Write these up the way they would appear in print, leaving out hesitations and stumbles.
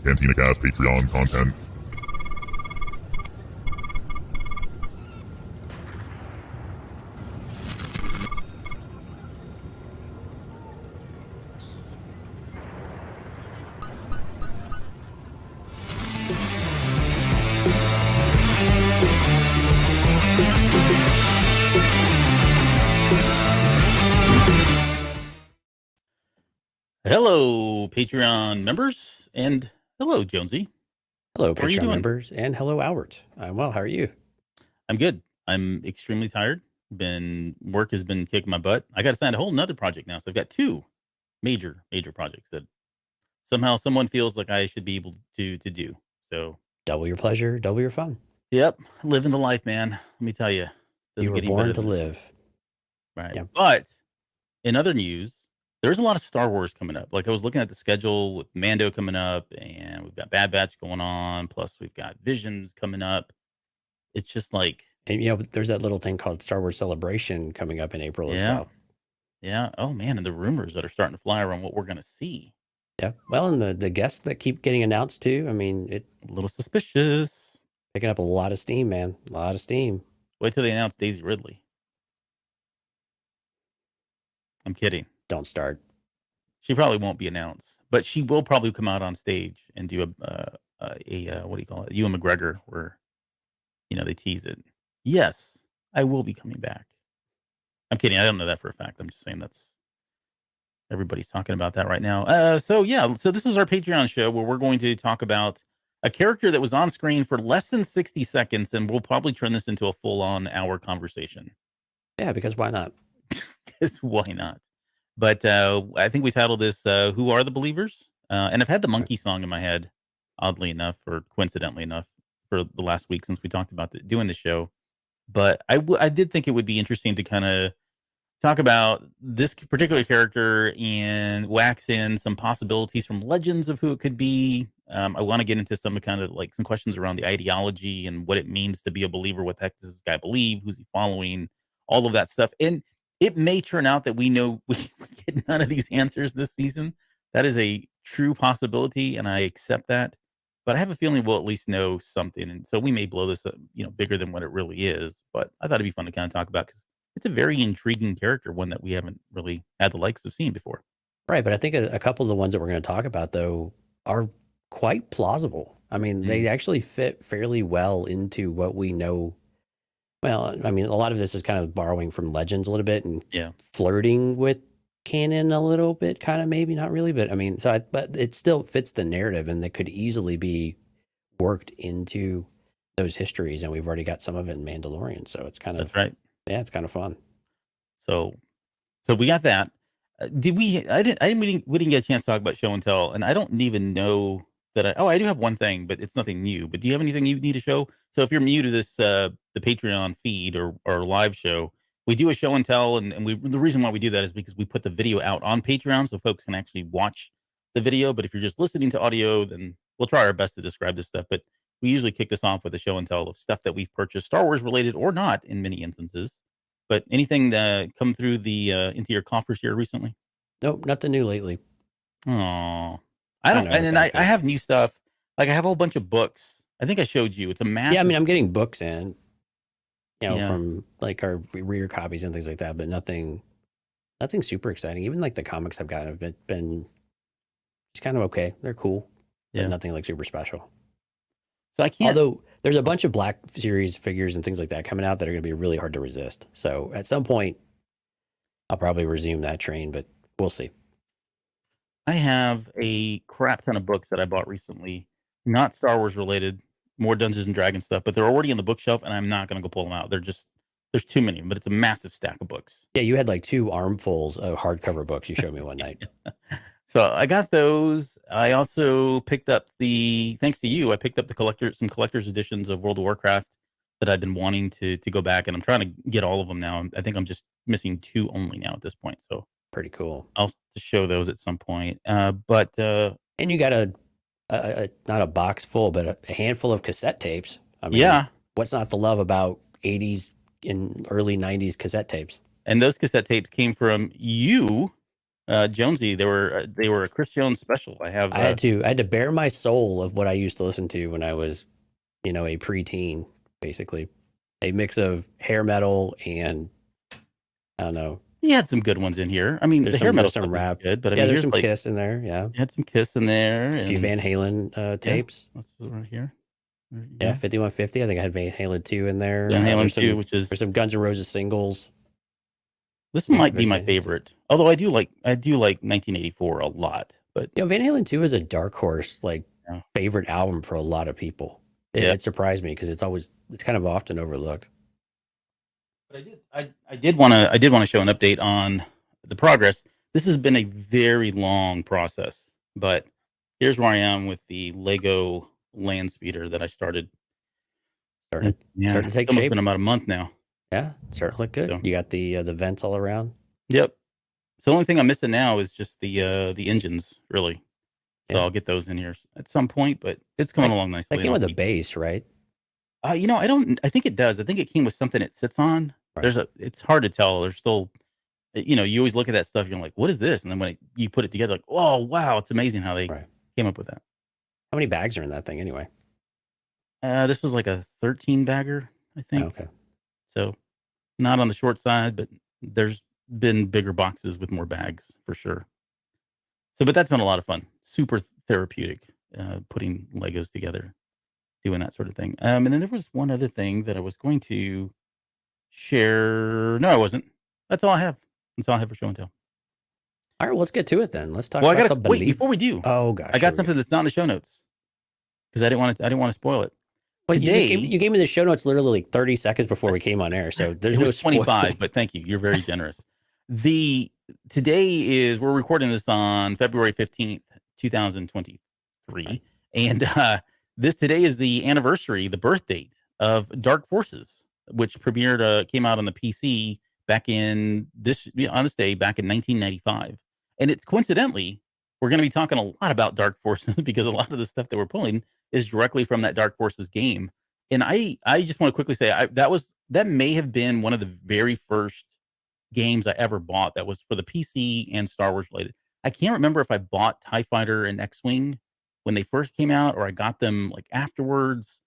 Cantina Cast Patreon content. Hello, Patreon members, and hello, Jonesy. Hello, How are you Patreon doing? members, and hello, Albert. I'm well. How are you? I'm good. I'm extremely tired. Work has been kicking my butt. I got to sign a whole nother project now, so I've got two major projects that somehow someone feels like I should be able to do. So Double your pleasure, double your fun. yep, living the life, man. Let me tell you, You were born to live. Right. Yeah. But in other news, there's a lot of Star Wars coming up. Like I was looking at the schedule with Mando coming up, and we've got Bad Batch going on. Plus, we've got Visions coming up. It's just like, And there's that little thing called Star Wars Celebration coming up in April as well. Yeah. Oh man, and the rumors that are starting to fly around what we're gonna see. Yeah. Well, and the guests that keep getting announced too. I mean, it A little suspicious. picking up a lot of steam, man. A lot of steam. Wait till they announce Daisy Ridley. I'm kidding. Don't start. She probably won't be announced, but she will probably come out on stage and do a what do you call it? Ewan McGregor, where they tease it. Yes, I will be coming back. I'm kidding. I don't know that for a fact. I'm just saying that's everybody's talking about that right now. So this is our Patreon show where we're going to talk about a character that was on screen for less than 60 seconds, and we'll probably turn this into a full-on hour conversation. Yeah, because why not? Because why not? But I think we titled this "Who Are the Believers?" And I've had the monkey song in my head, oddly enough, or coincidentally enough, for the last week since we talked about doing the show. But I did think it would be interesting to kind of talk about this particular character and wax in some possibilities from legends of who it could be. I want to get into some kind of like some questions around the ideology and what it means to be a believer. What the heck does this guy believe? Who's he following? All of that stuff. And it may turn out that we know we get none of these answers this season. That is a true possibility, and I accept that. But I have a feeling we'll at least know something, and so we may blow this up, bigger than what it really is. But I thought it'd be fun to kind of talk about because it's a very intriguing character, one that we haven't really had the likes of seen before. Right, but I think a couple of the ones that we're going to talk about though are quite plausible. I mean, they actually fit fairly well into what we know. Well, I mean, a lot of this is kind of borrowing from legends a little bit and flirting with canon a little bit, kind of, maybe not really, but I mean, but it still fits the narrative, and they could easily be worked into those histories, and we've already got some of it in Mandalorian, so it's kind of that's right. Yeah, it's kind of fun. So we got that. We didn't get a chance to talk about show and tell, and I don't even know that I do have one thing, but it's nothing new. But do you have anything you need to show? So if you're new to this, the Patreon feed or live show, we do a show and tell, and the reason why we do that is because we put the video out on Patreon so folks can actually watch the video. But if you're just listening to audio, then we'll try our best to describe this stuff. But we usually kick this off with a show and tell of stuff that we've purchased, Star Wars related or not, in many instances. But anything that come through the into your coffers here recently? Nope, nothing new lately. Oh, I don't. And I have new stuff. Like I have a whole bunch of books. I think I showed you. It's a massive. Yeah, I mean, I'm getting books in, from like our reader copies and things like that, but nothing super exciting. Even like the comics I've gotten have been just kind of okay. They're cool, but nothing like super special. So I can't. Although there's a bunch of Black Series figures and things like that coming out that are going to be really hard to resist. So at some point, I'll probably resume that train, but we'll see. I have a crap ton of books that I bought recently, not Star Wars related, more Dungeons and Dragons stuff, but they're already on the bookshelf, and I'm not going to go pull them out. There's too many, but it's a massive stack of books. Yeah, you had like 2 armfuls of hardcover books you showed me one night. So I got those. I also picked up thanks to you, I picked up some collector's editions of World of Warcraft that I've been wanting to go back, and I'm trying to get all of them now. I think I'm just missing 2 only now at this point. So pretty cool. I'll show those at some point. And you got a not a box full, but a handful of cassette tapes. I mean, what's not to love about 80s and early 90s cassette tapes? And those cassette tapes came from you. Jonesy. They were a Chris Jones special. I had to bare my soul of what I used to listen to when I was, a preteen, basically. A mix of hair metal and I don't know. He had some good ones in here. I mean, the hair metal stuff was good, but I mean, there's some Kiss in there. Yeah, you had some Kiss in there. A few Van Halen tapes. That's right here. Yeah, 5150. I think I had Van Halen 2 in there. Van Halen 2, there's some Guns N' Roses singles. This might be my favorite. Although I do like 1984 a lot. But Van Halen 2 is a dark horse favorite album for a lot of people. It surprised me because it's kind of often overlooked. But I did want to show an update on the progress. This has been a very long process, but here's where I am with the Lego land speeder that I started. Starting to take it's almost shape. Been about a month now. Yeah, starting to look good. So, you got the vents all around. Yep. So the only thing I'm missing now is just the engines, really. So I'll get those in here at some point, but it's coming along nicely. That came with the base, right? I think it does. I think it came with something it sits on. Right. It's hard to tell. There's still, you always look at that stuff. You're like, what is this? And then when you put it together, like, oh, wow. It's amazing how they came up with that. How many bags are in that thing anyway? This was like a 13 bagger, I think. Oh, okay. So not on the short side, but there's been bigger boxes with more bags for sure. So, but that's been a lot of fun. Super therapeutic, putting Legos together, doing that sort of thing. And then there was one other thing that I was going to share. No, I wasn't. That's all I have. That's all I have for show and tell. All right, let's get to it then. Let's talk about wait before we do. Oh gosh, I got something that's not in the show notes because I didn't want to spoil it. Well, you gave me the show notes literally like 30 seconds before we came on air, so there's no 25. But thank you. You're very generous. Today we're recording this on February 15th, 2023, and today is the anniversary, the birth date of Dark Forces, which came out on the PC back on this day back in 1995. And it's coincidentally, we're going to be talking a lot about Dark Forces because a lot of the stuff that we're pulling is directly from that Dark Forces game. And I just want to quickly say that may have been one of the very first games I ever bought that was for the PC and Star Wars related. I can't remember if I bought TIE Fighter and X-Wing when they first came out or I got them like afterwards.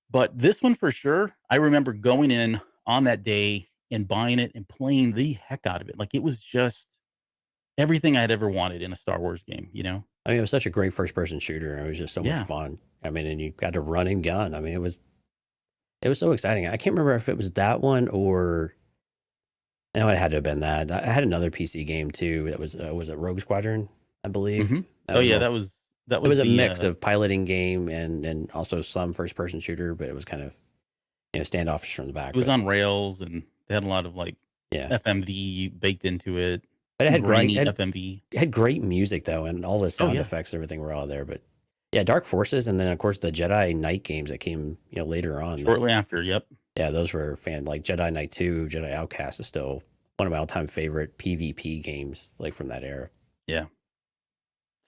But this one for sure, I remember going in on that day and buying it and playing the heck out of it. Like it was just everything I'd ever wanted in a Star Wars game, I mean, it was such a great first-person shooter. It was just so much fun. I mean, and you got to run and gun. I mean, it was so exciting. I can't remember if it was that one or I know it had to have been that. I had another PC game too. That was a Rogue Squadron, I believe. Mm-hmm. That was it was a mix of piloting game and also some first-person shooter, but it was kind of standoffish from the back. It was on rails and they had a lot of FMV baked into it. But it had FMV. It had great music though, and all the sound effects and everything were all there. But yeah, Dark Forces, and then of course the Jedi Knight games that came later on. Shortly after, yep. Yeah, those were like Jedi Knight 2, Jedi Outcast is still one of my all-time favorite PvP games from that era. Yeah.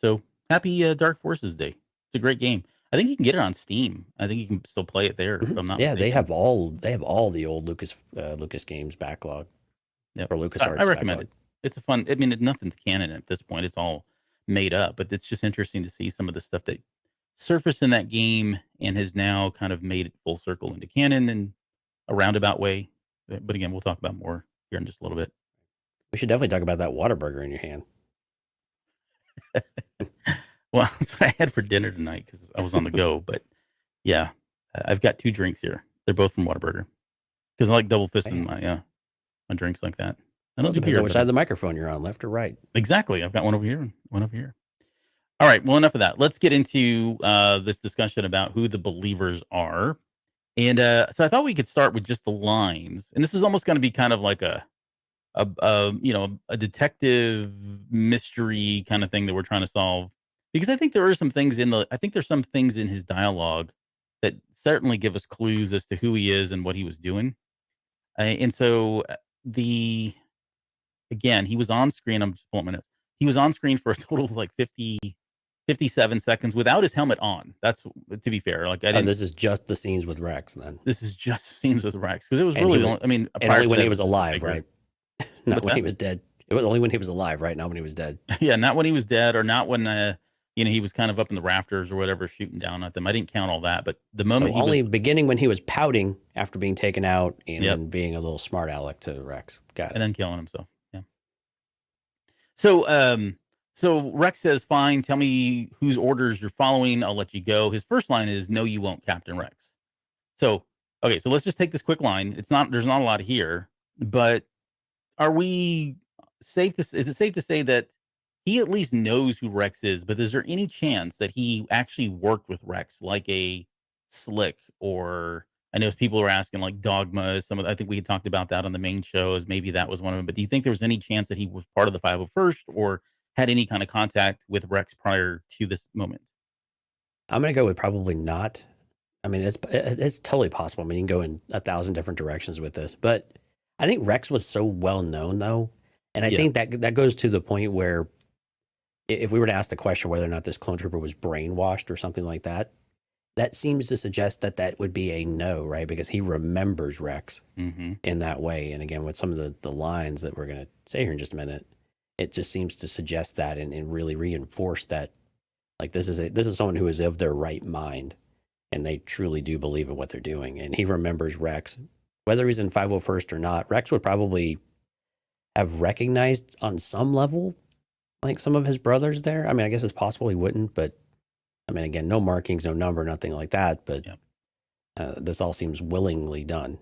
So happy Dark Forces Day. It's a great game. I think you can get it on Steam. I think you can still play it there. If I'm not mistaken. They have all the old Lucas games backlog. Yeah, or LucasArts. I recommend it. It's a fun. I mean, nothing's canon at this point. It's all made up, but it's just interesting to see some of the stuff that surfaced in that game and has now kind of made it full circle into canon in a roundabout way. But again, we'll talk about more here in just a little bit. We should definitely talk about that Whataburger in your hand. Well, that's what I had for dinner tonight because I was on the go. But yeah, I've got 2 drinks here. They're both from Whataburger because I like double fisting my drinks like that. I don't do beer, which side of the microphone you're on, left or right. Exactly. I've got one over here and one over here. All right. Well, enough of that. Let's get into this discussion about who the believers are. And so I thought we could start with just the lines. And this is almost going to be kind of like a detective mystery kind of thing that we're trying to solve. Because I think there's some things in his dialogue that certainly give us clues as to who he is and what he was doing. And so again, he was on screen. I'm just pulling my notes. He was on screen for a total of 57 seconds without his helmet on. That's, to be fair. This is just the scenes with Rex then. This is just scenes with Rex. Because it was really, only when he was alive, right? Not when he was dead. It was only when he was alive, right? Not when he was dead. Yeah, not when he was dead, or not when he was kind of up in the rafters or whatever, shooting down at them. I didn't count all that, but the moment So he only was, beginning when he was pouting after being taken out and yep, then being a little smart aleck to Rex. Got and it. then killing himself. Yeah. So, so Rex says, "Fine, tell me whose orders you're following. I'll let you go." His first line is, "No, you won't, Captain Rex." So, okay, so let's just take this quick line. There's not a lot here, but are we safe to? Is it safe to say that he at least knows who Rex is? But is there any chance that he actually worked with Rex, like a Slick, or I know people are asking like Dogma? I think we had talked about that on the main show, as maybe that was one of them. But do you think there was any chance that he was part of the 501st or had any kind of contact with Rex prior to this moment? I'm going to go with probably not. I mean, it's totally possible. I mean, you can go in 1,000 different directions with this, but I think Rex was so well known though, and I Yeah. think that goes to the point where if we were to ask the question whether or not this clone trooper was brainwashed or something like that, that seems to suggest that that would be a no, right? Because he remembers Rex Mm-hmm. in that way. And again, with some of the lines that we're going to say here in just a minute, it just seems to suggest that and really reinforce that, like, this is someone who is of their right mind and they truly do believe in what they're doing. And he remembers Rex, whether he's in 501st or not. Rex would probably have recognized on some level, like, some of his brothers there. I mean, I guess it's possible he wouldn't, but I mean, again, no markings, no number, nothing like that. But Yep. this all seems willingly done.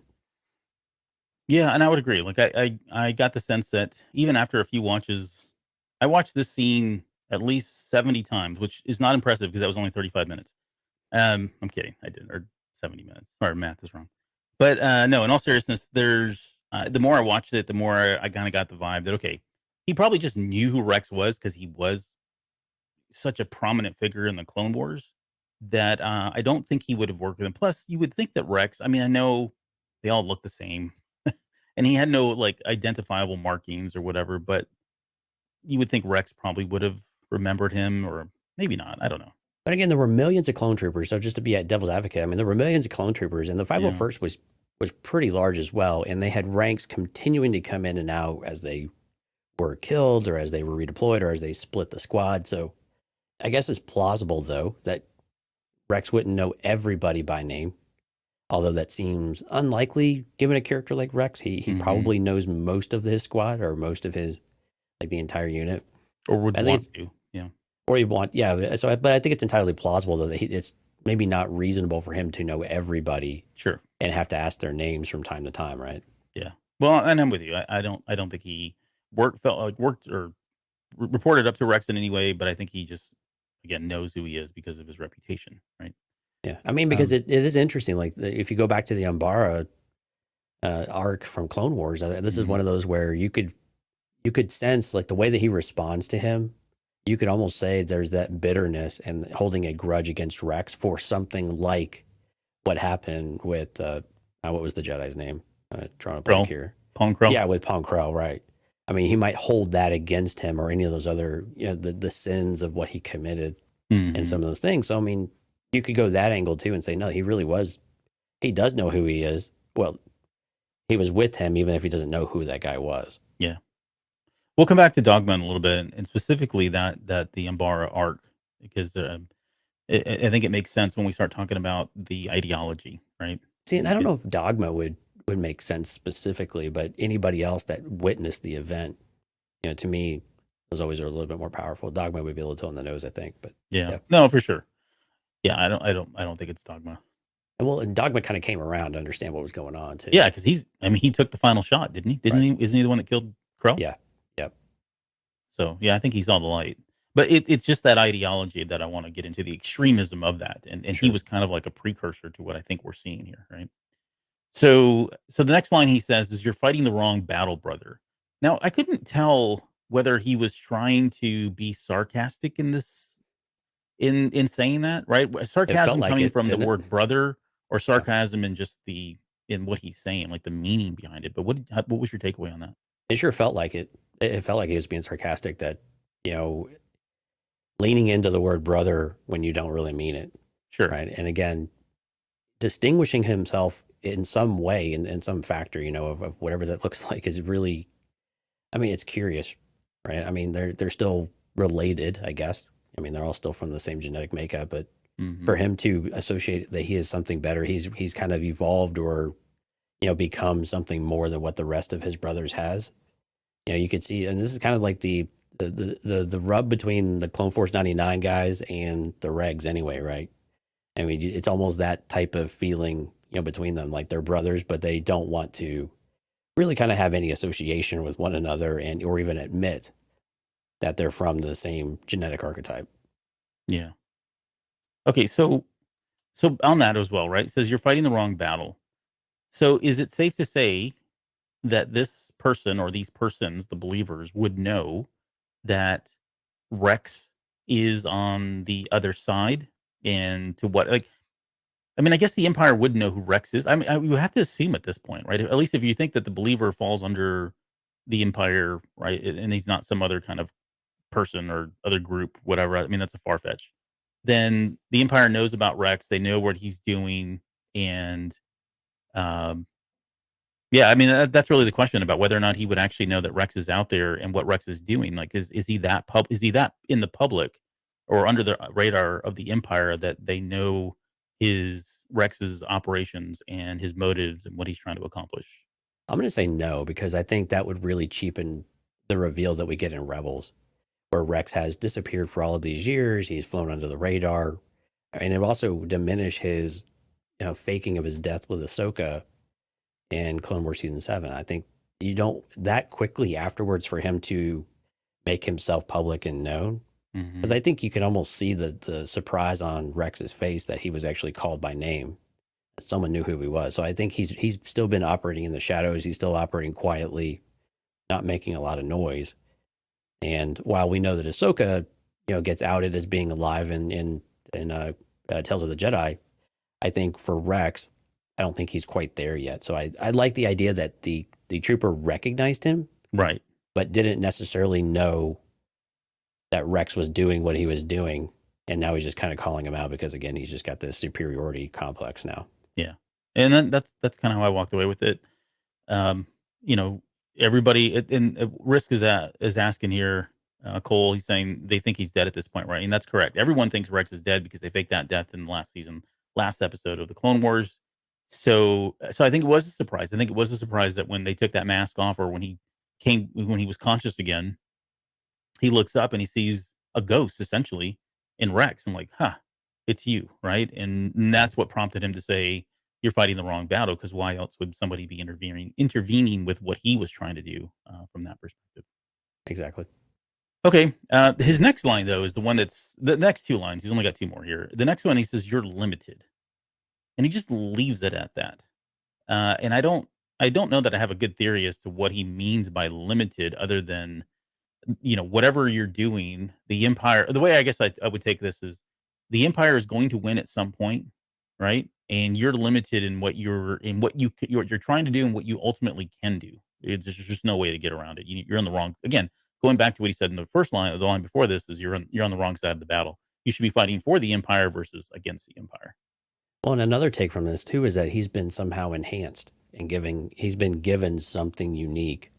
Yeah, and I would agree. Like I got the sense that even after a few watches, I watched this scene at least 70 times, which is not impressive because that was only 35 minutes. I'm kidding. I did, or 70 minutes. Sorry, math is wrong. But no, in all seriousness, there's the more I watched it, the more I kind of got the vibe that okay, he probably just knew who Rex was because he was such a prominent figure in the Clone Wars that I don't think he would have worked with him. Plus, you would think that Rex. I mean, I know they all look the same, and he had no like identifiable markings or whatever, but you would think Rex probably would have remembered him, or maybe not. I don't know. But again, there were millions of clone troopers. So just to be a devil's advocate, I mean, there were millions of clone troopers, and the Yeah. 501st was pretty large as well. And they had ranks continuing to come in and out as they were killed, or as they were redeployed, or as they split the squad. So I guess it's plausible though that Rex wouldn't know everybody by name, although that seems unlikely given a character like Rex. He Mhm. probably knows most of his squad or most of his, like, the entire unit. Or would I think want to. Yeah. Or you want, yeah. So, but I think it's entirely plausible that it's maybe not reasonable for him to know everybody Sure. and have to ask their names from time to time, right? Yeah. Well, and I'm with you. I don't think he worked or reported up to Rex in any way, but I think he just again knows who he is because of his reputation, right? Yeah, I mean, because Um, it is interesting. Like, if you go back to the Umbara arc from Clone Wars, this is Mhm. one of those where you could sense, like, the way that he responds to him. You could almost say there's that bitterness and holding a grudge against Rex for something like what happened with what was the Jedi's name? Drawing a blank Krell, here. Pong Krell. Yeah, with Pong Krell, right? I mean, he might hold that against him, or any of those other, the sins of what he committed and Mhm. some of those things. So I mean, you could go that angle too and say, no, he really was. He does know who he is. Well, he was with him, even if he doesn't know who that guy was. Yeah. We'll come back to Dogma in a little bit, and specifically that the Umbara arc, because I think it makes sense when we start talking about the ideology, right? See, and I don't It- know if Dogma would make sense specifically, but anybody else that witnessed the event, to me, was always a little bit more powerful. Dogma would be a little on the nose, I think. But yeah. yeah. No, for sure. Yeah, I don't think it's Dogma. And Dogma kind of came around to understand what was going on too. Yeah, because he took the final shot, didn't he? Right. Isn't he the one that killed Krell? Yeah. Yep. So yeah, I think he saw the light. But it's just that ideology that I want to get into, the extremism of that. And he Sure. was kind of like a precursor to what I think we're seeing here, right? So the next line he says is, "You're fighting the wrong battle, brother." Now, I couldn't tell whether he was trying to be sarcastic in this in saying that, right? It felt Sarcasm like coming it, from the didn't it? word brother, or Yeah. sarcasm in just in what he's saying, like the meaning behind it. But what was your takeaway on that? It sure felt like it. It felt like he was being sarcastic, that, leaning into the word brother when you don't really mean it. Sure. Right. And again, distinguishing himself in some way, in some factor, of whatever that looks like, is really, I mean, it's curious, right? I mean, they're still related, I guess. I mean, they're all still from the same genetic makeup, but Hmm. for him to associate that he is something better, he's kind of evolved or become something more than what the rest of his brothers has. You could see, and this is kind of like the rub between the Clone Force 99 guys and the Regs anyway, right? I mean, it's almost that type of feeling, between them, like they're brothers, but they don't want to really kind of have any association with one another and or even admit that they're from the same genetic archetype. Yeah. Okay. So on that as well, right? It says you're fighting the wrong battle. So is it safe to say that this person or these persons, the believers, would know that Rex is on the other side? And to what, like, I mean, I guess the Empire would know who Rex is. I mean, you have to assume at this point, right? At least if you think that the believer falls under the Empire, right? And he's not some other kind of person or other group, whatever. I mean, that's a far fetch. Then the Empire knows about Rex. They know what he's doing. And, um, yeah, I mean, that's really the question about whether or not he would actually know that Rex is out there and what Rex is doing. Like, is he that is he that in the public or under the radar of the Empire that they know his Rex's operations and his motives and what he's trying to accomplish? I'm going to say no, because I think that would really cheapen the reveal that we get in Rebels, where Rex has disappeared for all of these years. He's flown under the radar. And it would also diminish his faking of his death with Ahsoka in Clone Wars Season 7. I think you don't that quickly afterwards for him to make himself public and known. Because Hmm. I think you can almost see the surprise on Rex's face that he was actually called by name. Someone knew who he was. So I think he's still been operating in the shadows. He's still operating quietly, not making a lot of noise. And while we know that Ahsoka, gets outed as being alive in Tales of the Jedi, I think for Rex, I don't think he's quite there yet. So I like the idea that the trooper recognized him, Right. but didn't necessarily know that Rex was doing what he was doing. And now he's just kind of calling him out because, again, he's just got this superiority complex now. Yeah. And then that's kind of how I walked away with it. Um, you know, everybody and Risk is asking here, Cole. He's saying they think he's dead at this point, right? And that's correct. Everyone thinks Rex is dead because they faked that death in the last episode of the Clone Wars. So I think it was a surprise. I think it was a surprise that when they took that mask off, or when he was conscious again, he looks up and he sees a ghost essentially in Rex, and like, huh, it's you, right? And that's what prompted him to say, "You're fighting the wrong battle," because why else would somebody be intervening with what he was trying to do from that perspective? Exactly. Okay, his next line though is the one that's the next two lines. He's only got two more here. The next one he says, "You're limited," and he just leaves it at that. And I don't know that I have a good theory as to what he means by limited, other than whatever you're doing, the Empire, the way I guess I would take this is the Empire is going to win at some point, right? And you're limited in what you're trying to do and what you ultimately can do. There's just no way to get around it. You're on the wrong, again, going back to what he said in the first line, the line before this is you're on the wrong side of the battle. You should be fighting for the Empire versus against the Empire. Well, and another take from this too is that he's been somehow enhanced and he's been given something unique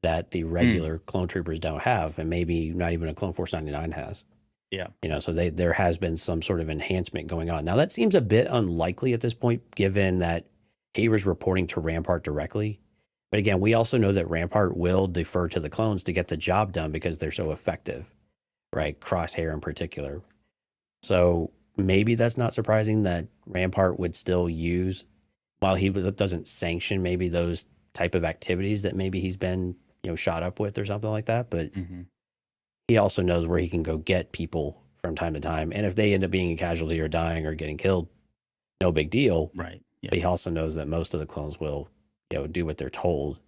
that the Hmm. regular clone troopers don't have, and maybe not even a Clone Force 99 has. Yeah. So there has been some sort of enhancement going on. Now that seems a bit unlikely at this point, given that he was reporting to Rampart directly. But again, we also know that Rampart will defer to the clones to get the job done because they're so effective, right? Crosshair in particular. So maybe that's not surprising that Rampart would still use, while he doesn't sanction maybe those type of activities that maybe he's been shot up with or something like that. But Hmm. he also knows where he can go get people from time to time. And if they end up being a casualty or dying or getting killed, no big deal. Right. Yeah. But he also knows that most of the clones will, do what they're told.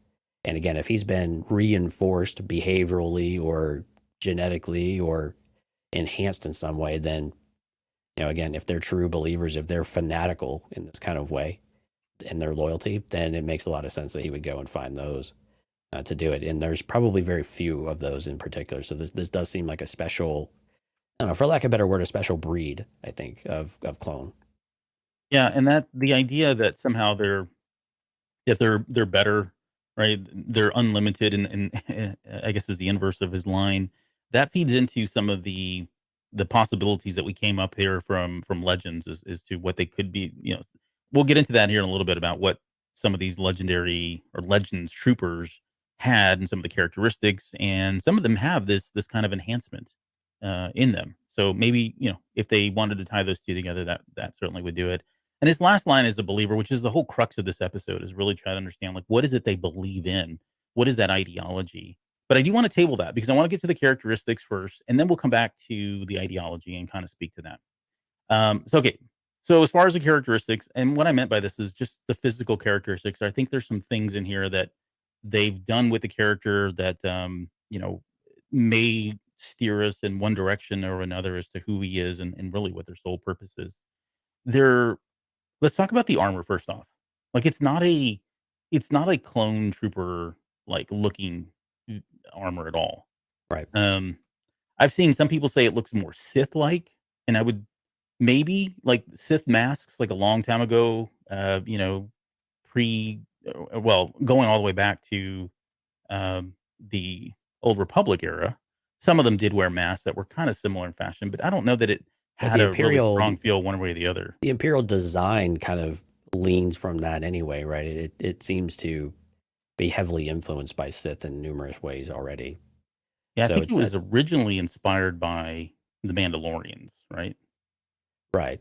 And again, if he's been reinforced behaviorally or genetically or enhanced in some way, then, again, if they're true believers, if they're fanatical in this kind of way and their loyalty, then it makes a lot of sense that he would go and find those to do it. And there's probably very few of those in particular. So this does seem like a special, I don't know, for lack of a better word, a special breed, I think, of clone. Yeah. And that the idea that somehow they're if they're better right? They're unlimited, and I guess is the inverse of his line. That feeds into some of the possibilities that we came up here from legends as to what they could be. We'll get into that here in a little bit about what some of these legendary or legends troopers had and some of the characteristics, and some of them have this kind of enhancement in them. So maybe if they wanted to tie those two together, that certainly would do it. And his last line is a believer, which is the whole crux of this episode, is really try to understand, like, what is it they believe in? What is that ideology? But I do want to table that because I want to get to the characteristics first, and then we'll come back to the ideology and kind of speak to that. Okay. So as far as the characteristics, and what I meant by this is just the physical characteristics. I think there's some things in here that they've done with the character that may steer us in one direction or another as to who he is and really what their sole purpose is. They're Let's talk about the armor first off. Like it's not a clone trooper like looking armor at all. Right. I've seen some people say it looks more Sith like, and I would maybe like Sith masks like a long time ago, pre well, going all the way back to the old Republic era. Some of them did wear masks that were kind of similar in fashion, but I don't know that it Well, had a really strong feel one way or the other. the Imperial design kind of leans from that anyway, right? It seems to be heavily influenced by Sith in numerous ways already. Yeah, I So think it's it was that originally inspired by the Mandalorians, right? right.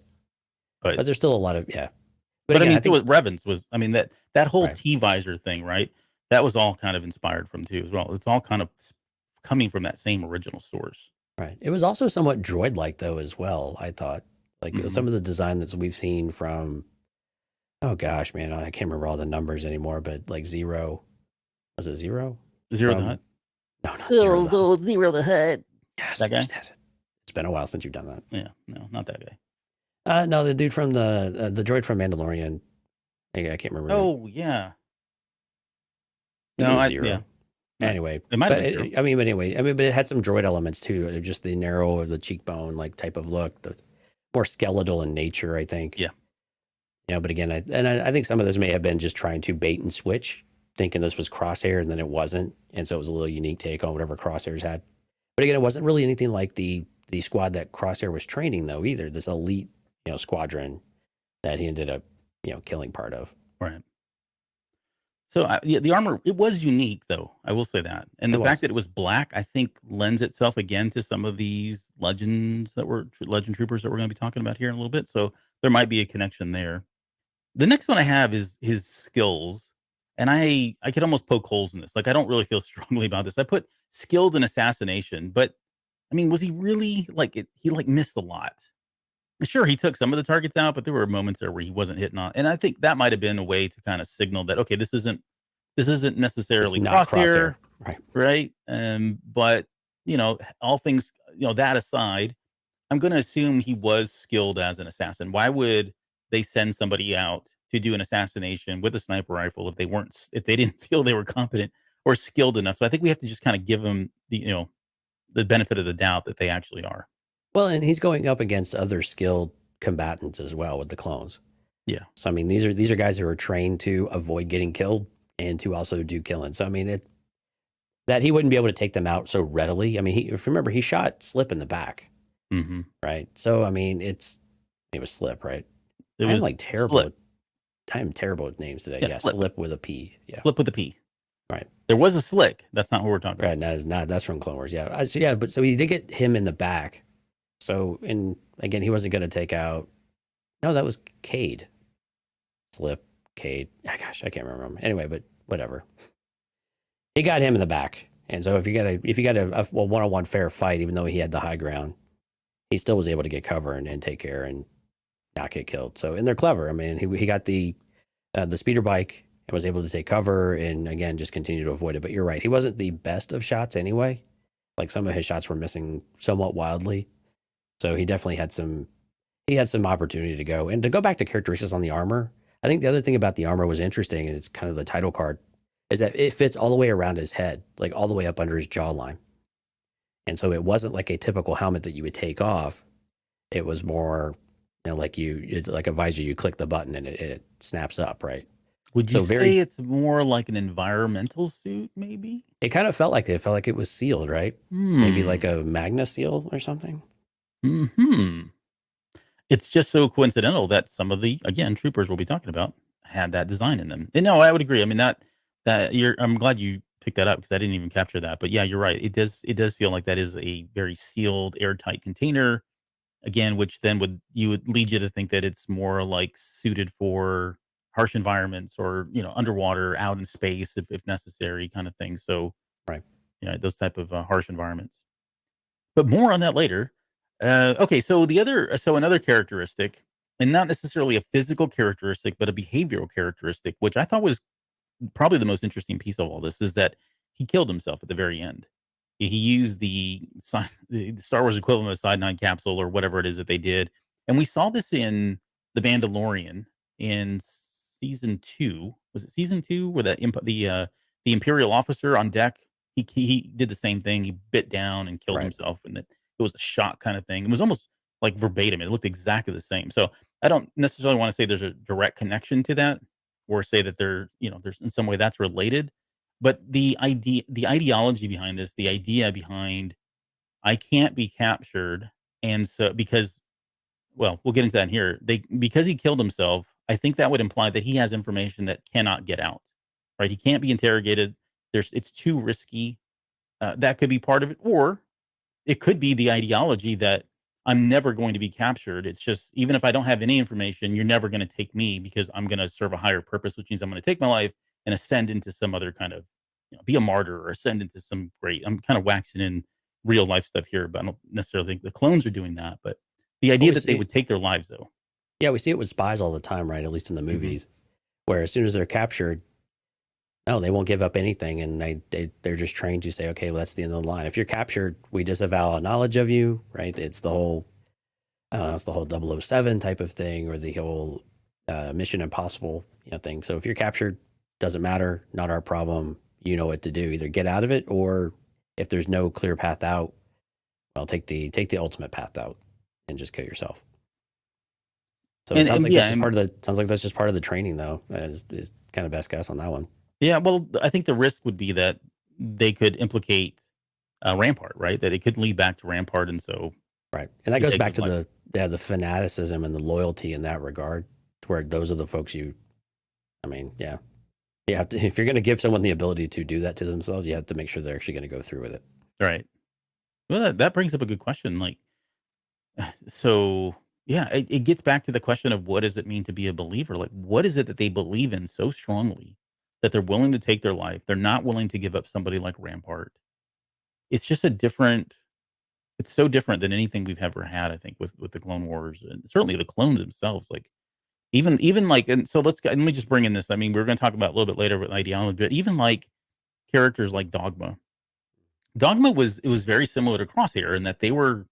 But But there's still a lot of yeah. But but I again, mean, I so think was Revan's was. I mean that whole right. T visor thing, right? That was all kind of inspired from too as well. It's all kind of coming from that same original source. Right. It was also somewhat droid-like though as well, I thought. Like Hmm. some of the design that we've seen from oh gosh, man, I can't remember all the numbers anymore, but like Zero, was it Zero? Zero the Hutt. From no, not Zero the Hutt. Zero the Hutt. Yes, That guy? shit. It's been a while since you've done that. Yeah, no, not that guy. No, the dude from the droid from Mandalorian. I can't remember. Oh yeah. I think No, it was yeah. Zero. No, Anyway, it might have but been Zero. but it had some droid elements too. Just the narrow of the cheekbone, like type of look, the more skeletal in nature, I think. Yeah. But again, I think some of this may have been just trying to bait and switch, thinking this was Crosshair and then it wasn't, and so it was a little unique take on whatever Crosshairs had. But again, it wasn't really anything like the squad that Crosshair was training though either. This elite, squadron that he ended up, killing part of. Right. So yeah, the armor, it was unique though. I will say that, and It the fact was that it was black, I think, lends itself again to some of these legends that were legend troopers that we're going to be talking about here in a little bit. So there might be a connection there. The next one I have is his skills, and I could almost poke holes in this. Like I don't really feel strongly about this. I put skilled in assassination, but I mean, was he really like it? He like missed a lot. Sure, he took some of the targets out, but there were moments there where he wasn't hitting on, and I think that might have been a way to kind of signal that okay, this isn't just necessarily not Crosshair, Crosshair, right? right? But all things that aside, I'm going to assume he was skilled as an assassin. Why would they send somebody out to do an assassination with a sniper rifle if they didn't feel they were competent or skilled enough? So I think we have to just kind of give them the benefit of the doubt that they actually are. Well, and he's going up against other skilled combatants as well with the clones. Yeah. So I mean, these are guys who are trained to avoid getting killed and to also do killing. So I mean, that he wouldn't be able to take them out so readily. I mean, if you remember, he shot Slip in the back, Mm-hmm. right? So I mean, it was Slip, right? It I'm was like terrible. Slip. I am terrible with names today. Yeah, Yeah, Slip. Slip with a P. Yeah, Flip with a P. right. There was a Slick. That's not what we're talking Right. about. No, it's not. That's from Clone Wars. Yeah. So he did get him in the back. So, and again, he wasn't going to take out. No, that was Cade. Slip, Cade. Oh, gosh, I can't remember him. Anyway, but whatever. He got him in the back, and so if you got a one-on-one fair fight, even though he had the high ground, he still was able to get cover and take care and not get killed. So, and they're clever. I mean, he got the speeder bike and was able to take cover and again just continue to avoid it. But you're right, he wasn't the best of shots anyway. Like some of his shots were missing somewhat wildly. So he definitely had some opportunity to go. And to go back to characteristics on the armor, I think the other thing about the armor was interesting, and it's kind of the title card, is that it fits all the way around his head, like all the way up under his jawline. And so it wasn't like a typical helmet that you would take off. It was more like like a visor, you click the button and it snaps up, right? Would you So say it's more like an environmental suit, maybe? it kind of felt like it was sealed, right? Maybe like Hmm. a magna seal or something. Hmm. It's just so coincidental that some of the, again, troopers we'll be talking about had that design in them. And no, I would agree. I mean, I'm glad you picked that up because I didn't even capture that. But yeah, you're right. It does feel like that is a very sealed, airtight container. Again, which then would lead you to think that it's more like suited for harsh environments or, underwater, out in space if necessary, kind of thing. So Right. yeah, those type of harsh environments. But more on that later. Okay, so another characteristic, and not necessarily a physical characteristic, but a behavioral characteristic, which I thought was probably the most interesting piece of all this, is that he killed himself at the very end. He used the Star Wars equivalent of a Side 9 capsule or whatever it is that they did, and we saw this in The Mandalorian in season 2. Was it season 2 where the Imperial officer on deck, he did the same thing. He bit down and killed Right. himself, and it was a shot kinda thing. It was almost like verbatim. It looked exactly the same. So, I don't necessarily wanna say there's a direct connection to that or say that there's in some way that's related. But the ideology behind this, the idea behind I can't be captured, and so because well, we'll get into that in here. Because he killed himself, I think that would imply that he has information that cannot get out. Right? He can't be interrogated. It's too risky. That could be part of it, or it could be the ideology that I'm never going to be captured. It's just even if I don't have any information, you're never going to take me because I'm going to serve a higher purpose, which means I'm going to take my life and ascend into some other kind of, be a martyr or ascend into some great. I'm kind of waxing in real life stuff here, but I don't necessarily think the clones are doing that. But the Well, idea we that they see, would take their lives, though. yeah, we see it with spies all the time, right? At least in the Hmm. movies, where as soon as they're captured, oh, they won't give up anything, and they're just trained to say, okay, well, that's the end of the line. If you're captured, we disavow knowledge of you, right? It's the whole, I don't know, it's the whole 007 type of thing, or the whole Mission Impossible, thing. So if you're captured, doesn't matter, not our problem. You know what to do. Either get out of it, or if there's no clear path out, well, take the ultimate path out and just kill yourself. So it sounds And like that's yeah, just and part of the sounds like that's just part of the training, though. Is kind of best guess on that one. yeah. Well, I think the risk would be that they could implicate Rampart, right? That it could lead back to Rampart, and so Right. And that he goes takes back his to life. the fanaticism and the loyalty in that regard, to where those are the folks I mean, yeah. You have to, if you're going to give someone the ability to do that to themselves, you have to make sure they're actually going to go through with it. Right. Well, that brings up a good question. Like, so yeah, it gets back to the question of what does it mean to be a believer? Like, what is it that they believe in so strongly that they're willing to take their life? They're not willing to give up somebody like Rampart. It's just it's so different than anything we've ever had, I think, with the Clone Wars and certainly the clones themselves. Like, even like, and so let me just bring in this. I mean, we're going to talk about a little bit later with ideology, but even like characters like Dogma. Dogma was very similar to Crosshair in that they were,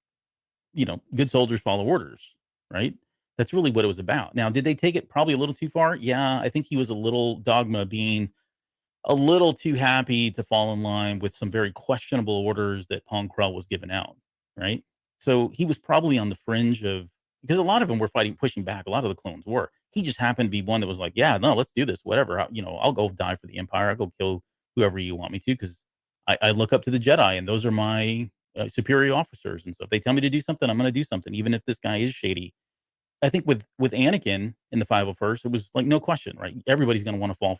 good soldiers follow orders, right? That's really what it was about. Now, did they take it probably a little too far? Yeah, I think he was a little Dogma being a little too happy to fall in line with some very questionable orders that Pong Krell was giving out, right? So he was probably on the fringe of because a lot of them were fighting, pushing back. A lot of the clones were. He just happened to be one that was like, "Yeah, no, let's do this. Whatever. I'll go die for the Empire. I'll go kill whoever you want me to because I look up to the Jedi, and those are my superior officers. And so if they tell me to do something, I'm going to do something, even if this guy is shady." I think with Anakin in the 501st, it was like no question, right? Everybody's going to want to fall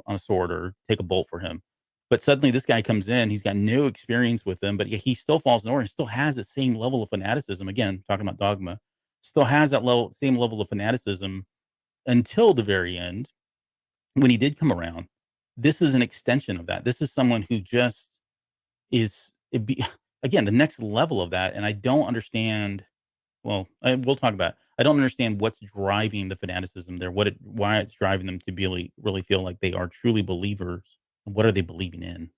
on a sword or take a bolt for him. But suddenly this guy comes in, he's got no experience with them, but yet he still falls in order. He still has the same level of fanaticism. Again, talking about dogma, still has that same level of fanaticism until the very end when he did come around. This is an extension of that. This is someone who just is again the next level of that, and I don't understand well, we'll talk about it. I don't understand what's driving the fanaticism there, why it's driving them to really feel like they are truly believers. What are they believing in?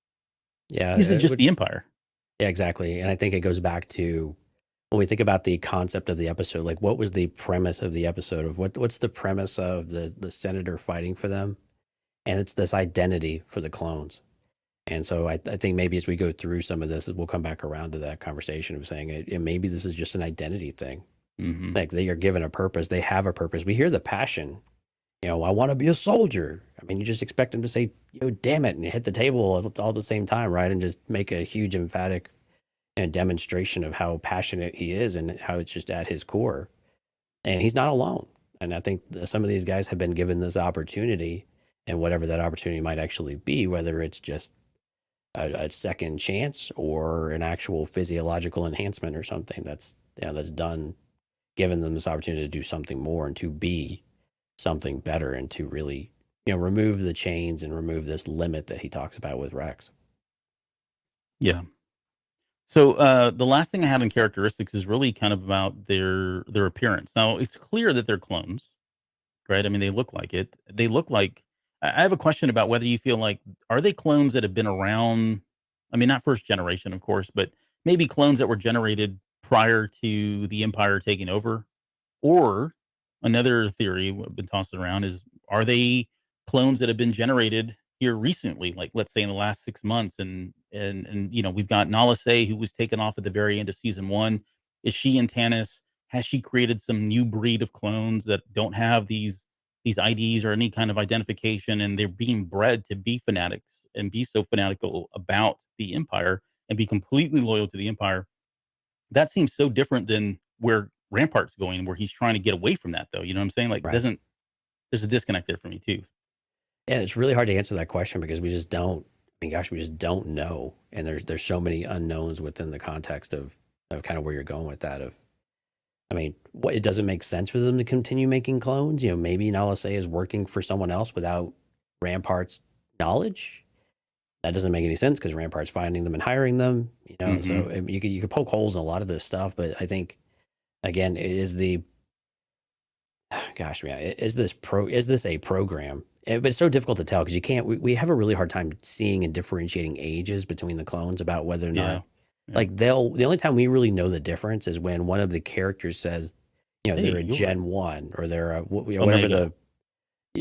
Yeah, Is it it just would. the Empire? Yeah, exactly. And I think it goes back to when we think about the concept of the episode, like what was the premise of the episode of what's the premise of the senator fighting for them? And it's this identity for the clones. And so I think maybe as we go through some of this, we'll come back around to that conversation of saying maybe this is just an identity thing. Mhm. Like they are given a purpose, they have a purpose. We hear the passion I want to be a soldier. I mean, you just expect him to say, damn it, and hit the table all at the same time, right? And just make a huge emphatic demonstration of how passionate he is and how it's just at his core. And he's not alone. And I think some of these guys have been given this opportunity, and whatever that opportunity might actually be, whether it's just a second chance or an actual physiological enhancement or something that's done, given them this opportunity to do something more and to be something better and to really remove the chains and remove this limit that he talks about with Rex. Yeah. So the last thing I have in characteristics is really kind of about their appearance. Now it's clear that they're clones, right? I mean, they look like it. They look like. I have a question about whether you feel like, are they clones that have been around? I mean, not first generation, of course, but maybe clones that were generated prior to the Empire taking over. Or another theory been tossed around is, are they clones that have been generated here recently, like let's say in the last 6 months? And we've got Nala Se, who was taken off at the very end of season one. Is she in Tanis? Has she created some new breed of clones that don't have these IDs or any kind of identification, and they're being bred to be fanatics and be so fanatical about the Empire and be completely loyal to the Empire? That seems so different than where Rampart's going, where he's trying to get away from that, though. You know what I'm saying? Like, Right. doesn't there's a disconnect there for me too. And it's really hard to answer that question because we just don't. I mean, gosh, we just don't know, and there's so many unknowns within the context of kind of where you're going with that. I mean, what it doesn't make sense for them to continue making clones. Maybe Nala Se is working for someone else without Rampart's knowledge. That doesn't make any sense because Rampart's finding them and hiring them. So you could poke holes in a lot of this stuff, but I think again, it is the gosh, man, is this a program? But it's so difficult to tell because you can't. We have a really hard time seeing and differentiating ages between the clones about whether or Yeah. not like the only time we really know the difference is when one of the characters says, they're Hey, a you're Gen right. 1 or they're a whatever Omega.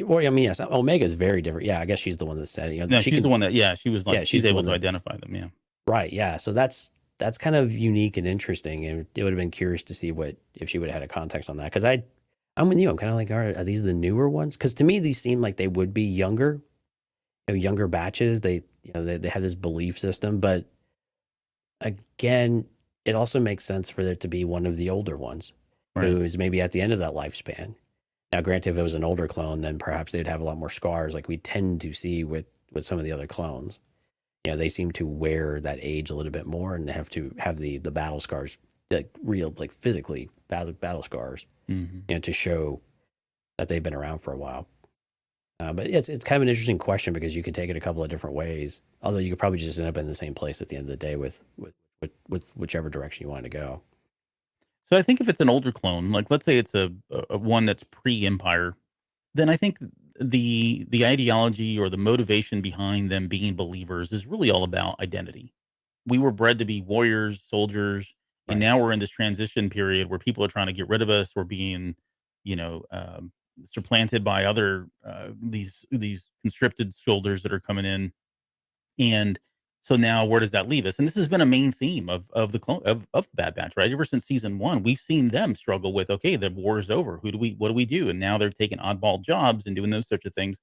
well, I mean, yes, Omega is very different. Yeah, I guess she's the one that said, No, she she's the can, one that. Yeah, she was yeah, like, she's she's the able one to that, identify them. Yeah. right. Yeah. So that's kind of unique and interesting. And it would have been curious to see if she would have had a context on that. Cause I'm with you. I'm kind of like, are these the newer ones? Cause to me, these seem like they would be younger, younger batches. They have this belief system, but again, it also makes sense for there to be one of the older ones Right. who is maybe at the end of that lifespan. Now, granted, if it was an older clone, then perhaps they'd have a lot more scars, like we tend to see with some of the other clones. They seem to wear that age a little bit more, and they have to have the battle scars, like real, like physically battle scars, hmm to show that they've been around for a while. But it's kind of an interesting question because you could take it a couple of different ways. Although you could probably just end up in the same place at the end of the day with whichever direction you want to go. So I think if it's an older clone, like let's say it's a one that's pre-Empire, then I think the ideology or the motivation behind them being believers is really all about identity. We were bred to be warriors, soldiers, and Right. now we're in this transition period where people are trying to get rid of us. We're being, you know, supplanted by other these conscripted soldiers that are coming in, and so now where does that leave us? And this has been a main theme of the clone of the Bad Batch, right? Ever since season one, we've seen them struggle with, okay, the war is over. What do we do? And now they're taking oddball jobs and doing those sorts of things.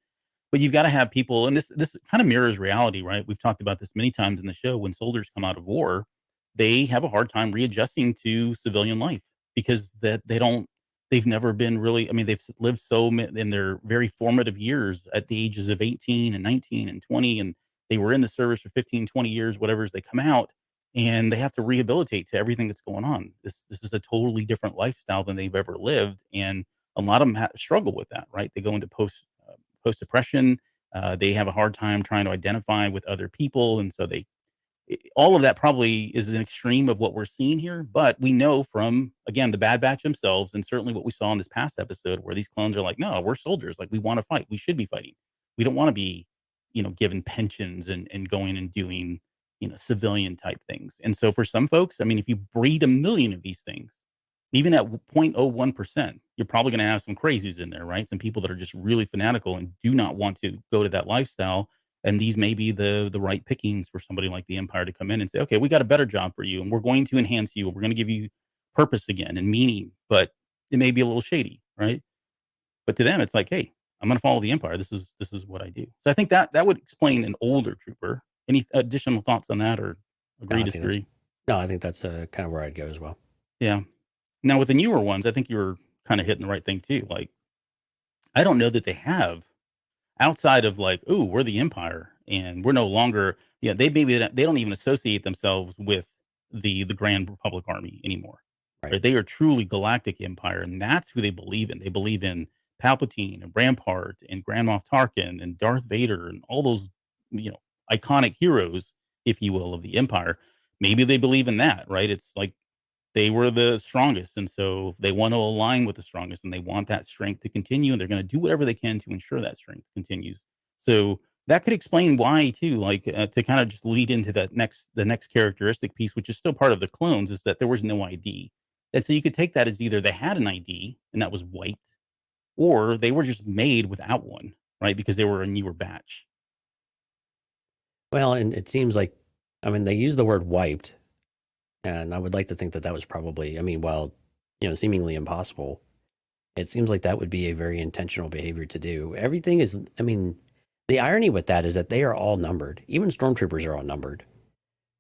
But you've got to have people, and this kind of mirrors reality, right? We've talked about this many times in the show. When soldiers come out of war, they have a hard time readjusting to civilian life because they've never been really. I mean, they've lived in their very formative years at the ages of 18 and 19 and 20, and they were in the service for 15, 20 years, whatever, as they come out, and they have to rehabilitate to everything that's going on. This is a totally different lifestyle than they've ever lived, and a lot of them struggle with that, right? They go into post depression. They have a hard time trying to identify with other people, and so all of that probably is an extreme of what we're seeing here. But we know from, again, the Bad Batch themselves, and certainly what we saw in this past episode, where these clones are like, no, we're soldiers. Like, we want to fight. We should be fighting. We don't want to be, given pensions and going and doing, civilian type things. And so for some folks, I mean, if you breed a million of these things, even at 0.01%, you're probably going to have some crazies in there, right? Some people that are just really fanatical and do not want to go to that lifestyle. And these may be the right pickings for somebody like the Empire to come in and say, okay, we got a better job for you, and we're going to enhance you, and we're going to give you purpose again and meaning. But it may be a little shady, right? But to them, it's like, hey, I'm going to follow the Empire. This is what I do. So I think that would explain an older trooper. Any additional thoughts on that, or No, agree, I think disagree? I think that's kind of where I'd go as well. Yeah. Now with the newer ones, I think you were kind of hitting the right thing too. Like, I don't know that they have outside of like, oh, we're the Empire and we're no longer, they don't even associate themselves with the Grand Republic Army anymore. Right. Right? They are truly Galactic Empire, and that's who they believe in. They believe in Palpatine and Rampart and Grand Moff Tarkin and Darth Vader and all those, iconic heroes, if you will, of the Empire. Maybe they believe in that, right? It's like they were the strongest, and so they want to align with the strongest, and they want that strength to continue, and they're going to do whatever they can to ensure that strength continues. So that could explain why too, like, to kind of just lead into the next characteristic piece, which is still part of the clones, is that there was no ID. And so you could take that as either they had an ID and that was wiped, or they were just made without one, right? Because they were a newer batch. Well, and it seems like, I mean, they use the word wiped, and I would like to think that was probably, I mean, while, seemingly impossible, it seems like that would be a very intentional behavior to do. Everything is, I mean, the irony with that is that they are all numbered. Even stormtroopers are all numbered,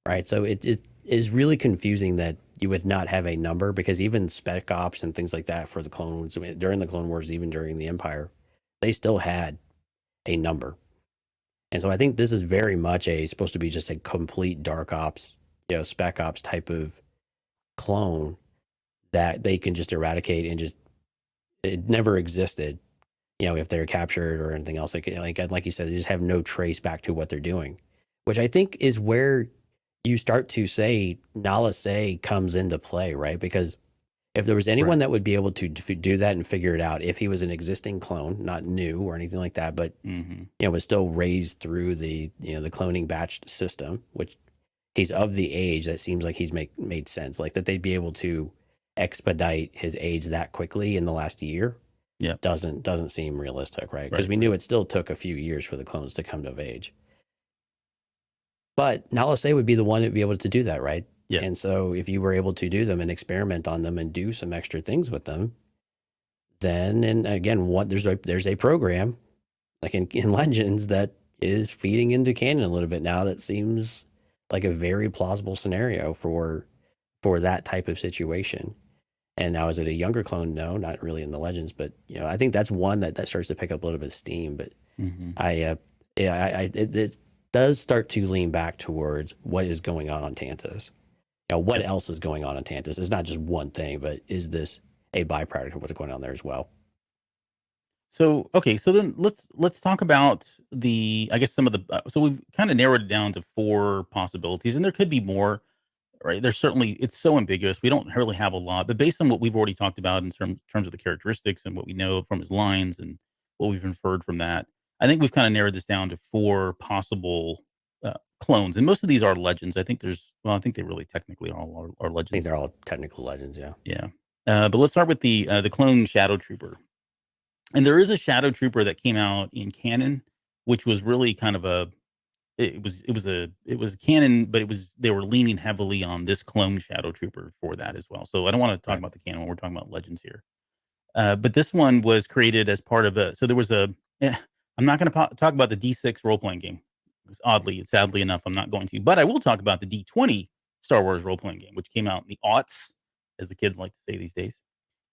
right? So it is really confusing that you would not have a number, because even spec ops and things like that for the clones, during the Clone Wars, even during the Empire, they still had a number. And so I think this is very much supposed to be just a complete dark ops, spec ops type of clone that they can just eradicate, and just, it never existed. If they're captured or anything else, like you said, they just have no trace back to what they're doing, which I think is where you start to say Nala Se comes into play, right? Because if there was anyone that would be able to do that and figure it out, if he was an existing clone, not new or anything like that, but was still raised through the the cloning batch system, which he's of the age that seems like he's made sense, like that they'd be able to expedite his age that quickly in the last year. Yeah, doesn't seem realistic, right? Because we knew it still took a few years for the clones to come of age. But Nala Se would be the one to be able to do that, right? Yes. And so if you were able to do them and experiment on them and do some extra things with them, then, and again, there's a program like in Legends that is feeding into canon a little bit now that seems like a very plausible scenario for that type of situation. And now, is it a younger clone? No, not really in the Legends, but I think that's one that starts to pick up a little bit of steam. But it does start to lean back towards what is going on Tantus. What else is going on Tantus? It's not just one thing, but is this a byproduct of what's going on there as well? So okay, so then let's talk about I guess some of the so we've kind of narrowed it down to 4 possibilities, and there could be more. Right. There's certainly, it's so ambiguous. We don't really have a lot, but based on what we've already talked about in terms of the characteristics and what we know from his lines and what we've inferred from that, I think we've kind of narrowed this down to 4 possible clones. And most of these are legends. I think I think they really technically all are legends. I think they're all technical legends. Yeah. Yeah. But let's start with the clone Shadow Trooper. And there is a Shadow Trooper that came out in canon, which was really kind of it was canon, but they were leaning heavily on this clone Shadow Trooper for that as well. So I don't want to talk about the canon when we're talking about legends here. But this one was created as part of so there was I'm not going to talk about the D6 role playing game. Sadly enough, I'm not going to, but I will talk about the D20 Star Wars role playing game, which came out in the aughts, as the kids like to say these days.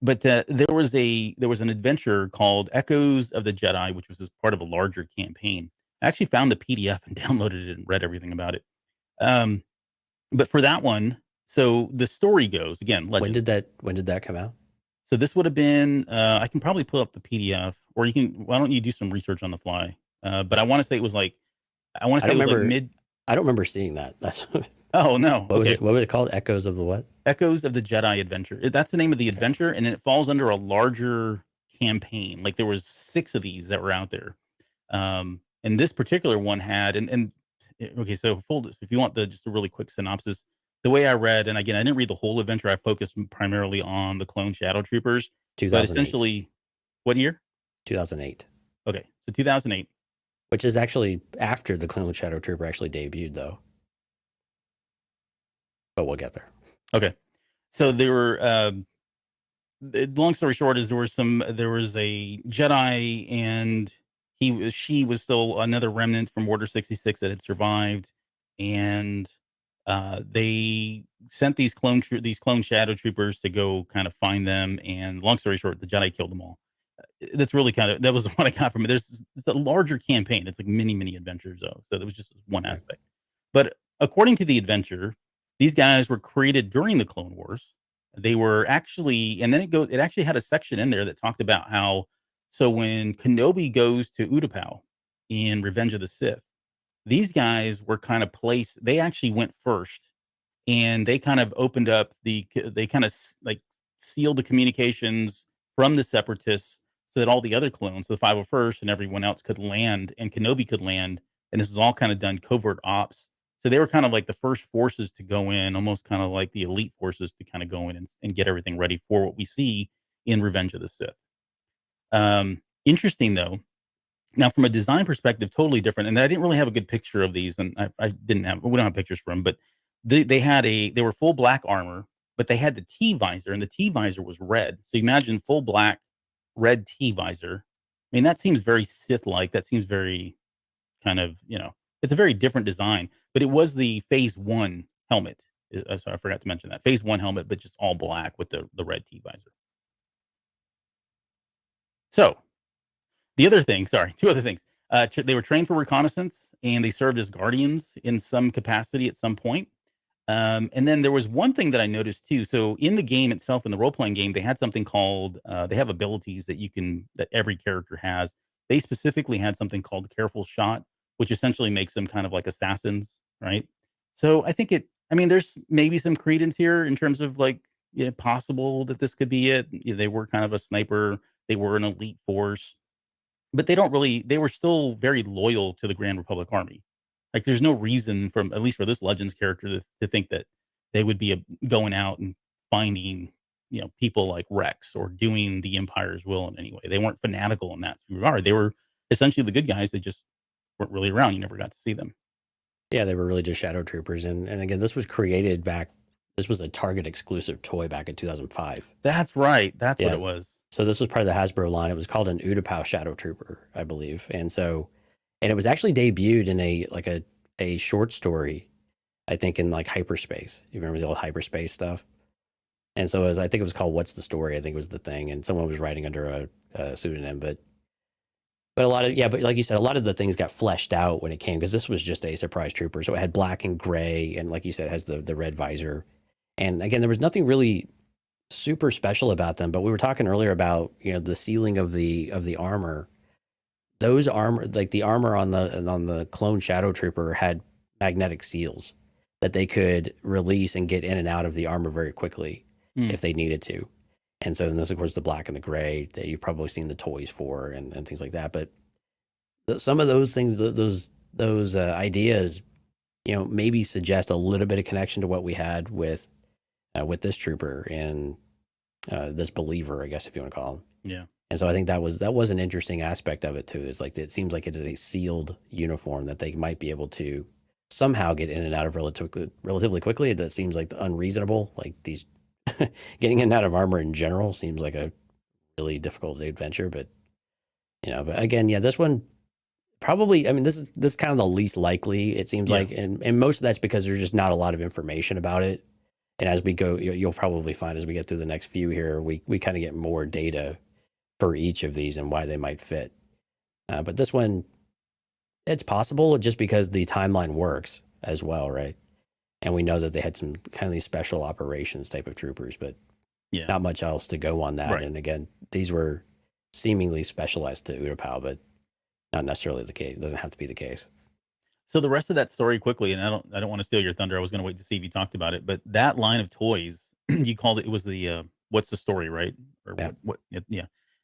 But there was an adventure called Echoes of the Jedi, which was as part of a larger campaign. I actually found the PDF and downloaded it and read everything about it. But for that one, so the story goes again. Legends. When did that come out? So this would have been. I can probably pull up the PDF, or you can. Why don't you do some research on the fly? But I want to say it was like. I want to say it was like mid. I don't remember seeing that. That's. Oh no! What was it? What was it called? Echoes of the what? Echoes of the Jedi Adventure. That's the name of the adventure, and then it falls under a larger campaign. Like there was 6 of these that were out there. And this particular one had, okay, so if you want just a really quick synopsis, the way I read, and again, I didn't read the whole adventure. I focused primarily on the clone Shadow Troopers. 2008. But essentially, what year? 2008. Okay, so 2008. Which is actually after the clone Shadow Trooper actually debuted, though. But we'll get there. Okay, so there were long story short is there was a Jedi, and she was still another remnant from Order 66 that had survived, and they sent these clone shadow troopers to go kind of find them, and long story short, the Jedi killed them all. That's really that was what I got from it. It's a larger campaign. It's like many adventures though, so that was just one Right. aspect. But according to the adventure, these guys were created during the Clone Wars. They were actually, and then it actually had a section in there that talked about how, so when Kenobi goes to Utapau in Revenge of the Sith, these guys were kind of placed, they actually went first, and they kind of opened up they kind of like sealed the communications from the separatists so that all the other clones, the 501st and everyone else, could land, and Kenobi could land. And this is all kind of done covert ops. So they were kind of like the first forces to go in, almost kind of like the elite forces to kind of go in and get everything ready for what we see in Revenge of the Sith. Interesting though. Now, from a design perspective, totally different. And I didn't really have a good picture of these, and we don't have pictures for them, but they were full black armor, but they had the T visor, and the T visor was red. So you imagine full black, red T visor. I mean, that seems very Sith-like. That seems very kind of, it's a very different design, but it was the Phase 1 helmet. Sorry, I forgot to mention that. Phase 1 helmet, but just all black with the red T visor. So the other thing, sorry, two other things. They were trained for reconnaissance, and they served as guardians in some capacity at some point. And then there was one thing that I noticed too. So in the game itself, in the role-playing game, they had something called, they have abilities that every character has. They specifically had something called Careful Shot, which essentially makes them kind of like assassins, right? So I think there's maybe some credence here in terms of like, possible that this could be it. They were kind of a sniper. They were an elite force, but they were still very loyal to the Grand Republic Army. Like, there's no reason, from at least for this Legends character, to think that they would be going out and finding, people like Rex, or doing the Empire's will in any way. They weren't fanatical in that regard. They were essentially the good guys. They just weren't really around. You never got to see them. Yeah, they were really just shadow troopers. And again, this was this was a Target exclusive toy back in 2005. That's right. That's what it was. So this was part of the Hasbro line. It was called an Utapau Shadow Trooper, I believe. And it was actually debuted in a short story, I think, in like hyperspace. You remember the old hyperspace stuff? And so I think it was called What's the Story, I think was the thing. And someone was writing under a pseudonym, but a lot of, but like you said, a lot of the things got fleshed out when it came, because this was just a surprise trooper. So it had black and gray, and like you said, it has the red visor. And again, there was nothing really super special about them, but we were talking earlier about, the sealing of the armor. Those armor, like the armor on the clone shadow trooper, had magnetic seals that they could release and get in and out of the armor very quickly if they needed to. And so, this, of course, the black and the gray that you've probably seen the toys for and things like that. But some of those things, those ideas, maybe suggest a little bit of connection to what we had with this trooper and this believer, I guess, if you want to call him. Yeah. And so I think that was an interesting aspect of it too. Is like, it seems like it is a sealed uniform that they might be able to somehow get in and out of relatively quickly. That seems like unreasonable. Like, these getting in and out of armor in general seems like a really difficult adventure. But but again, this one probably, this is kind of the least likely, it seems like, and most of that's because there's just not a lot of information about it. And as we go, you'll probably find as we get through the next few here, we kind of get more data for each of these and why they might fit. But this one, it's possible just because the timeline works as well, right? And we know that they had some kind of these special operations type of troopers, but not much else to go on that. Right. And again, these were seemingly specialized to Utapau, but not necessarily the case. It doesn't have to be the case. So the rest of that story quickly, and I don't want to steal your thunder. I was going to wait to see if you talked about it, but that line of toys, you called it was the What's the Story, right? Or what?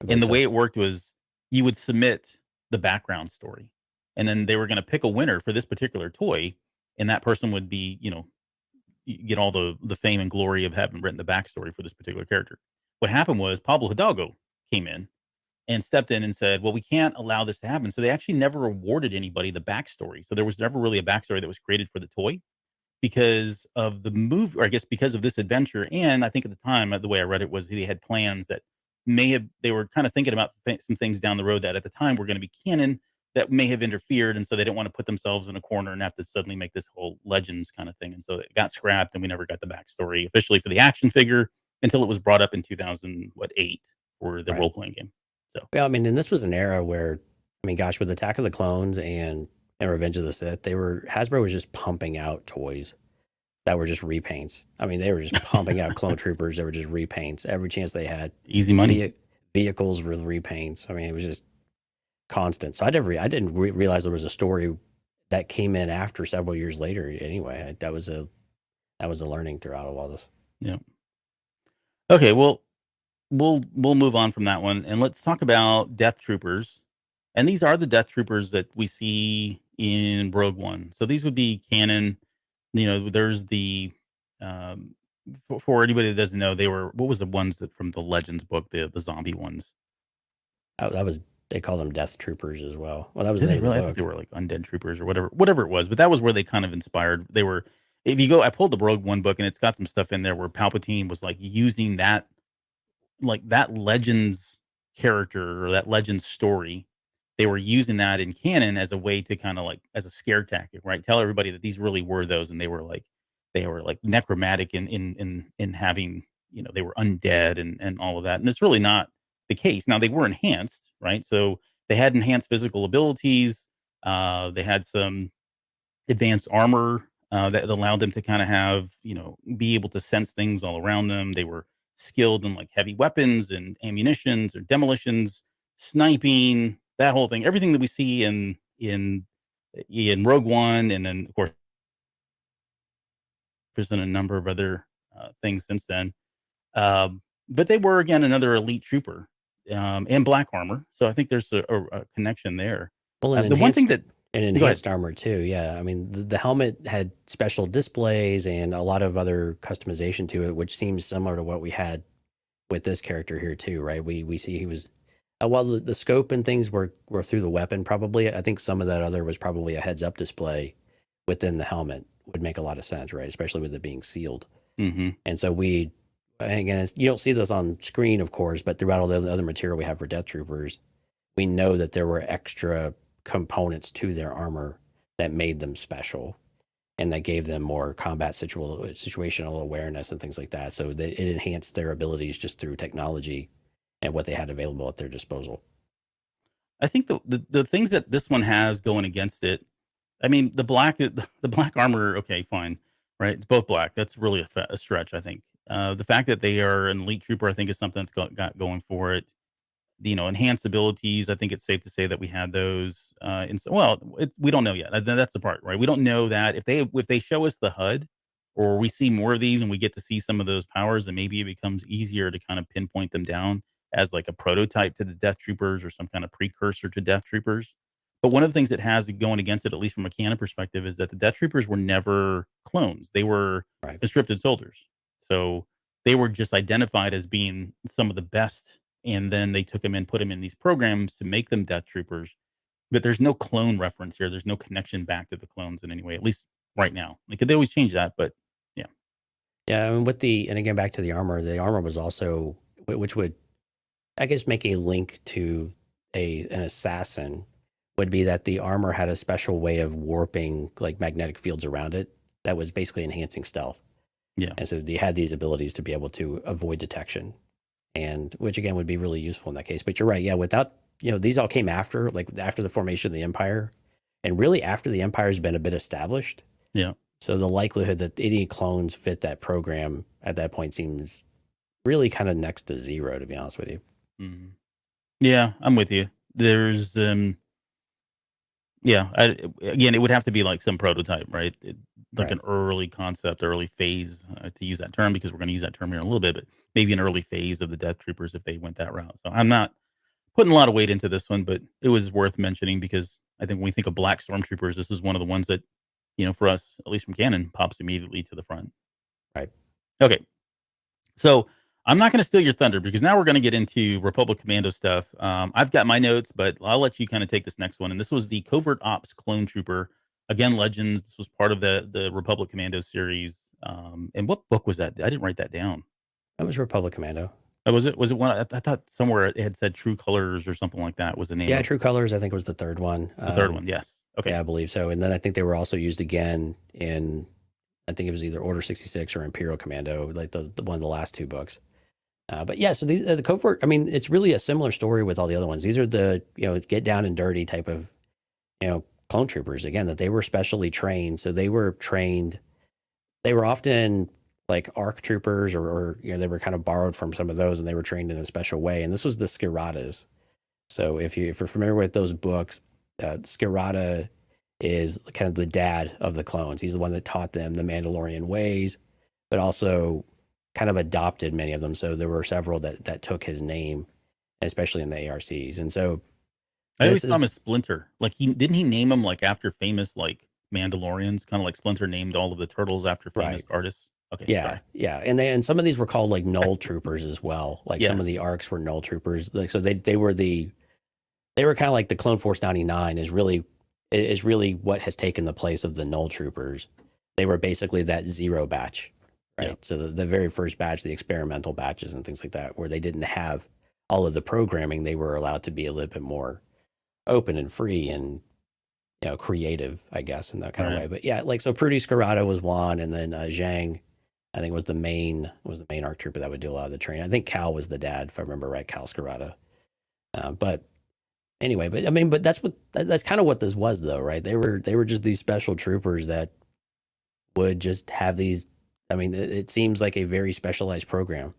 And the way it worked was you would submit the background story, and then they were going to pick a winner for this particular toy, and that person would be, get all the fame and glory of having written the backstory for this particular character. What happened was Pablo Hidalgo came in and stepped in and said, well, we can't allow this to happen. So they actually never awarded anybody the backstory. So there was never really a backstory that was created for the toy. because of the move, or I guess because of this adventure. And I think at the time, the way I read it was they had plans that they were kind of thinking about some things down the road that at the time were going to be canon that may have interfered. And so they didn't want to put themselves in a corner and have to suddenly make this whole Legends kind of thing. And so it got scrapped and we never got the backstory officially for the action figure until it was brought up in 2008 for the Right. role playing game. So, Well, I mean, and this was an era where, I mean, gosh, with Attack of the Clones and Revenge of the Sith, Hasbro was just pumping out toys that were just repaints. I mean, they were just pumping out clone troopers that were just repaints every chance they had. easy money. Vehicles with repaints. I mean, it was just constant. So I didn't realize there was a story that came in after several years later. Anyway, that was a learning throughout all this. Yeah. Okay. Well, we'll move on from that one and let's talk about Death Troopers. And these are the Death Troopers that we see in Rogue One. So these would be canon. You know, there's the for anybody that doesn't know, what was the ones that from the Legends book, the zombie ones? That was, they called them Death Troopers as well. Well, that was Did the they name of really? the I thought book. they were like Undead Troopers or whatever it was. But that was where they kind of inspired. They were. If you go, I pulled the Rogue One book and it's got some stuff in there where Palpatine was like using that Legends character or that Legends story. They were using that in canon as a way to kind of like as a scare tactic, right? Tell everybody that these really were those, and they were like necromantic in having, you know, they were undead and all of that. And it's really not the case. Now they were enhanced, right? So they had enhanced physical abilities. They had some advanced armor that allowed them to kind of have, you know, be able to sense things all around them. They were skilled in like heavy weapons and ammunitions or demolitions, sniping, that whole thing. Everything that we see in Rogue One, and then of course there's been a number of other things since then. But they were again another elite trooper and black armor. So I think there's a connection there. Well, The one thing that and Go ahead. enhanced armor too. Yeah, I mean the helmet had special displays and a lot of other customization to it, which seems similar to what we had with this character here too, right? We see he was while the scope and things were through the weapon. Probably, I think some of that other was probably a heads up display within the helmet would make a lot of sense, right? Especially with it being sealed. Mm-hmm. And so and again, you don't see this on screen, of course, but throughout all the other material we have for Death Troopers, we know that there were extra components to their armor that made them special and that gave them more combat situational awareness and things like that. So it enhanced their abilities just through technology and what they had available at their disposal. I think the things that this one has going against it, I mean, the black armor, okay, fine, right? It's both black. That's really a stretch, I think. The fact that they are an elite trooper, I think, is something that's got going for it. You know, enhanced abilities, I think it's safe to say that we had those. We don't know yet. That's the part, right? We don't know that if they show us the HUD, or we see more of these and we get to see some of those powers, then maybe it becomes easier to kind of pinpoint them down as like a prototype to the Death Troopers or some kind of precursor to Death Troopers. But one of the things that has going against it, at least from a canon perspective, is that the Death Troopers were never clones. They were Right. conscripted soldiers. So they were just identified as being some of the best. And then they took them and put them in these programs to make them Death Troopers. But there's no clone reference here. There's no connection back to the clones in any way, at least right now. Like they always change that, but yeah. Yeah, I mean, and again, back to the armor was also, which would, I guess, make a link to an assassin, would be that the armor had a special way of warping like magnetic fields around it that was basically enhancing stealth. Yeah. And so they had these abilities to be able to avoid detection, and which again would be really useful in that case. But you're right. Yeah. Without, these all came after the formation of the Empire, and really after the Empire has been a bit established. Yeah. So the likelihood that any clones fit that program at that point seems really kind of next to zero, to be honest with you. Mm-hmm. Yeah, I'm with you. There's, again, it would have to be like some prototype, right? Like an early concept, early phase, to use that term, because we're going to use that term here in a little bit, but maybe an early phase of the Death Troopers if they went that route. So I'm not putting a lot of weight into this one, but it was worth mentioning because I think when we think of black stormtroopers, this is one of the ones that, for us, at least from canon, pops immediately to the front. Right. Okay. So I'm not going to steal your thunder because now we're going to get into Republic Commando stuff. I've got my notes, but I'll let you kind of take this next one. And this was the Covert Ops Clone Trooper Again, Legends. This was part of the Republic Commando series. And what book was that? I didn't write that down. That was Republic Commando. Oh, was it? Was it one? I thought somewhere it had said True Colors or something like that was the name Yeah, of True Colors, I think, was the third one. the third one. Yes. Okay. Yeah, I believe so. And then I think they were also used again in, I think it was either Order 66 or Imperial Commando, like the one of the last two books. But yeah, so these the covert. I mean, it's really a similar story with all the other ones. These are the get down and dirty type of clone troopers again that they were specially trained. So they were trained. They were often like ARC troopers, or they were kind of borrowed from some of those, and they were trained in a special way. And this was the Skiratas. So if you're familiar with those books, Skirata is kind of the dad of the clones. He's the one that taught them the Mandalorian ways, but also kind of adopted many of them. So there were several that took his name, especially in the ARCs. And so I always saw him as Splinter. Like he name them like after famous like Mandalorians, kind of like Splinter named all of the turtles after famous artists. Okay. Yeah, sorry. yeah, and some of these were called like null troopers as well. Like some of the arcs were null troopers. Like so they were kind of like the Clone Force 99 is really what has taken the place of the null troopers. They were basically that zero batch, right? Yeah. So the very first batch, the experimental batches and things like that, where they didn't have all of the programming, they were allowed to be a little bit more open and free and creative, I guess, in that kind of way. But yeah, like so Prudy Skirata was one, and then Zhang, I think was the main ARC trooper that would do a lot of the training. I think Cal was the dad, if I remember right, Cal Skirata. But anyway, but that's kind of what this was, though, right? They were just these special troopers that would just have these. I mean, it seems like a very specialized program.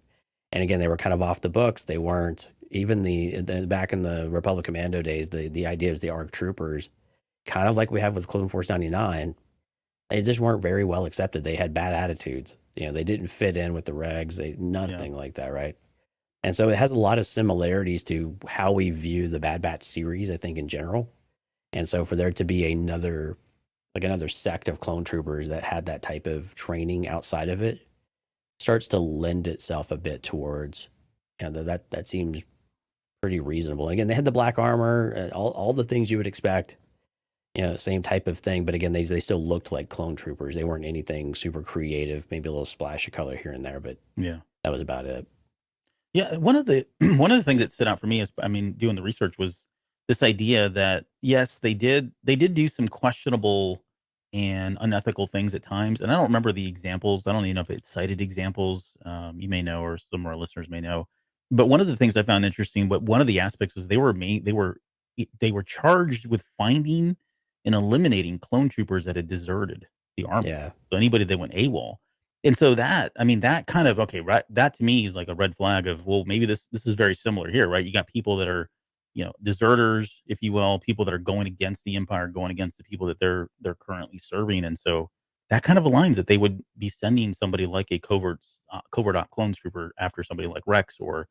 And again, they were kind of off the books. They weren't even the back in the Republic Commando days. The idea is the ARC troopers, kind of like we have with Clone Force 99. They just weren't very well accepted. They had bad attitudes. They didn't fit in with the regs. Nothing like that, right? And so it has a lot of similarities to how we view the Bad Batch series, I think, in general. And so for there to be another sect of clone troopers that had that type of training outside of it starts to lend itself a bit towards, that seems pretty reasonable. And again, they had the black armor, all the things you would expect, same type of thing. But again, they still looked like clone troopers. They weren't anything super creative, maybe a little splash of color here and there, but yeah, that was about it. Yeah, one of the things that stood out for me is, doing the research was this idea that yes, they did do some questionable and unethical things at times, and I don't remember the examples. I don't even know if it cited examples. You may know, or some of our listeners may know. But one of the things I found interesting, but one of the aspects was they were charged with finding and eliminating clone troopers that had deserted the army. Yeah. So anybody that went AWOL. And so that kind of, okay, right, that to me is like a red flag of, well, maybe this is very similar here, right? You got people that are, deserters, if you will, people that are going against the Empire, going against the people that they're currently serving. And so that kind of aligns that they would be sending somebody like a covert clone trooper after somebody like Rex or,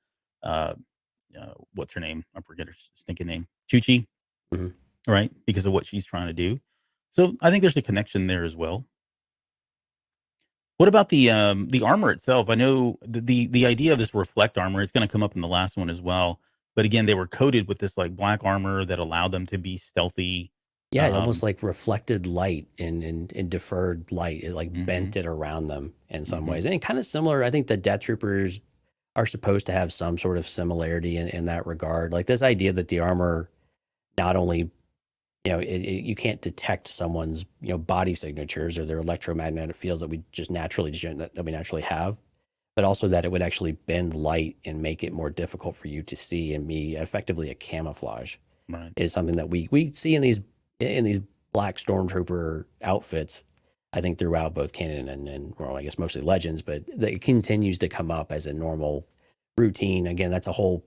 what's her name? I forget her stinking name. Chuchi, right? Because of what she's trying to do. So I think there's a connection there as well. What about the armor itself? I know the idea of this reflect armor is going to come up in the last one as well. But again, they were coated with this like black armor that allowed them to be stealthy. Yeah, almost like reflected light and deferred light. It like bent it around them in some ways. And kind of similar, I think the Death Troopers are supposed to have some sort of similarity in that regard. Like this idea that the armor not only you can't detect someone's body signatures or their electromagnetic fields that we just naturally have, but also that it would actually bend light and make it more difficult for you to see and be effectively a camouflage. Right. Is something that we see in these black stormtrooper outfits, I think throughout both canon and well, I guess mostly Legends, but it continues to come up as a normal routine. Again, that's a whole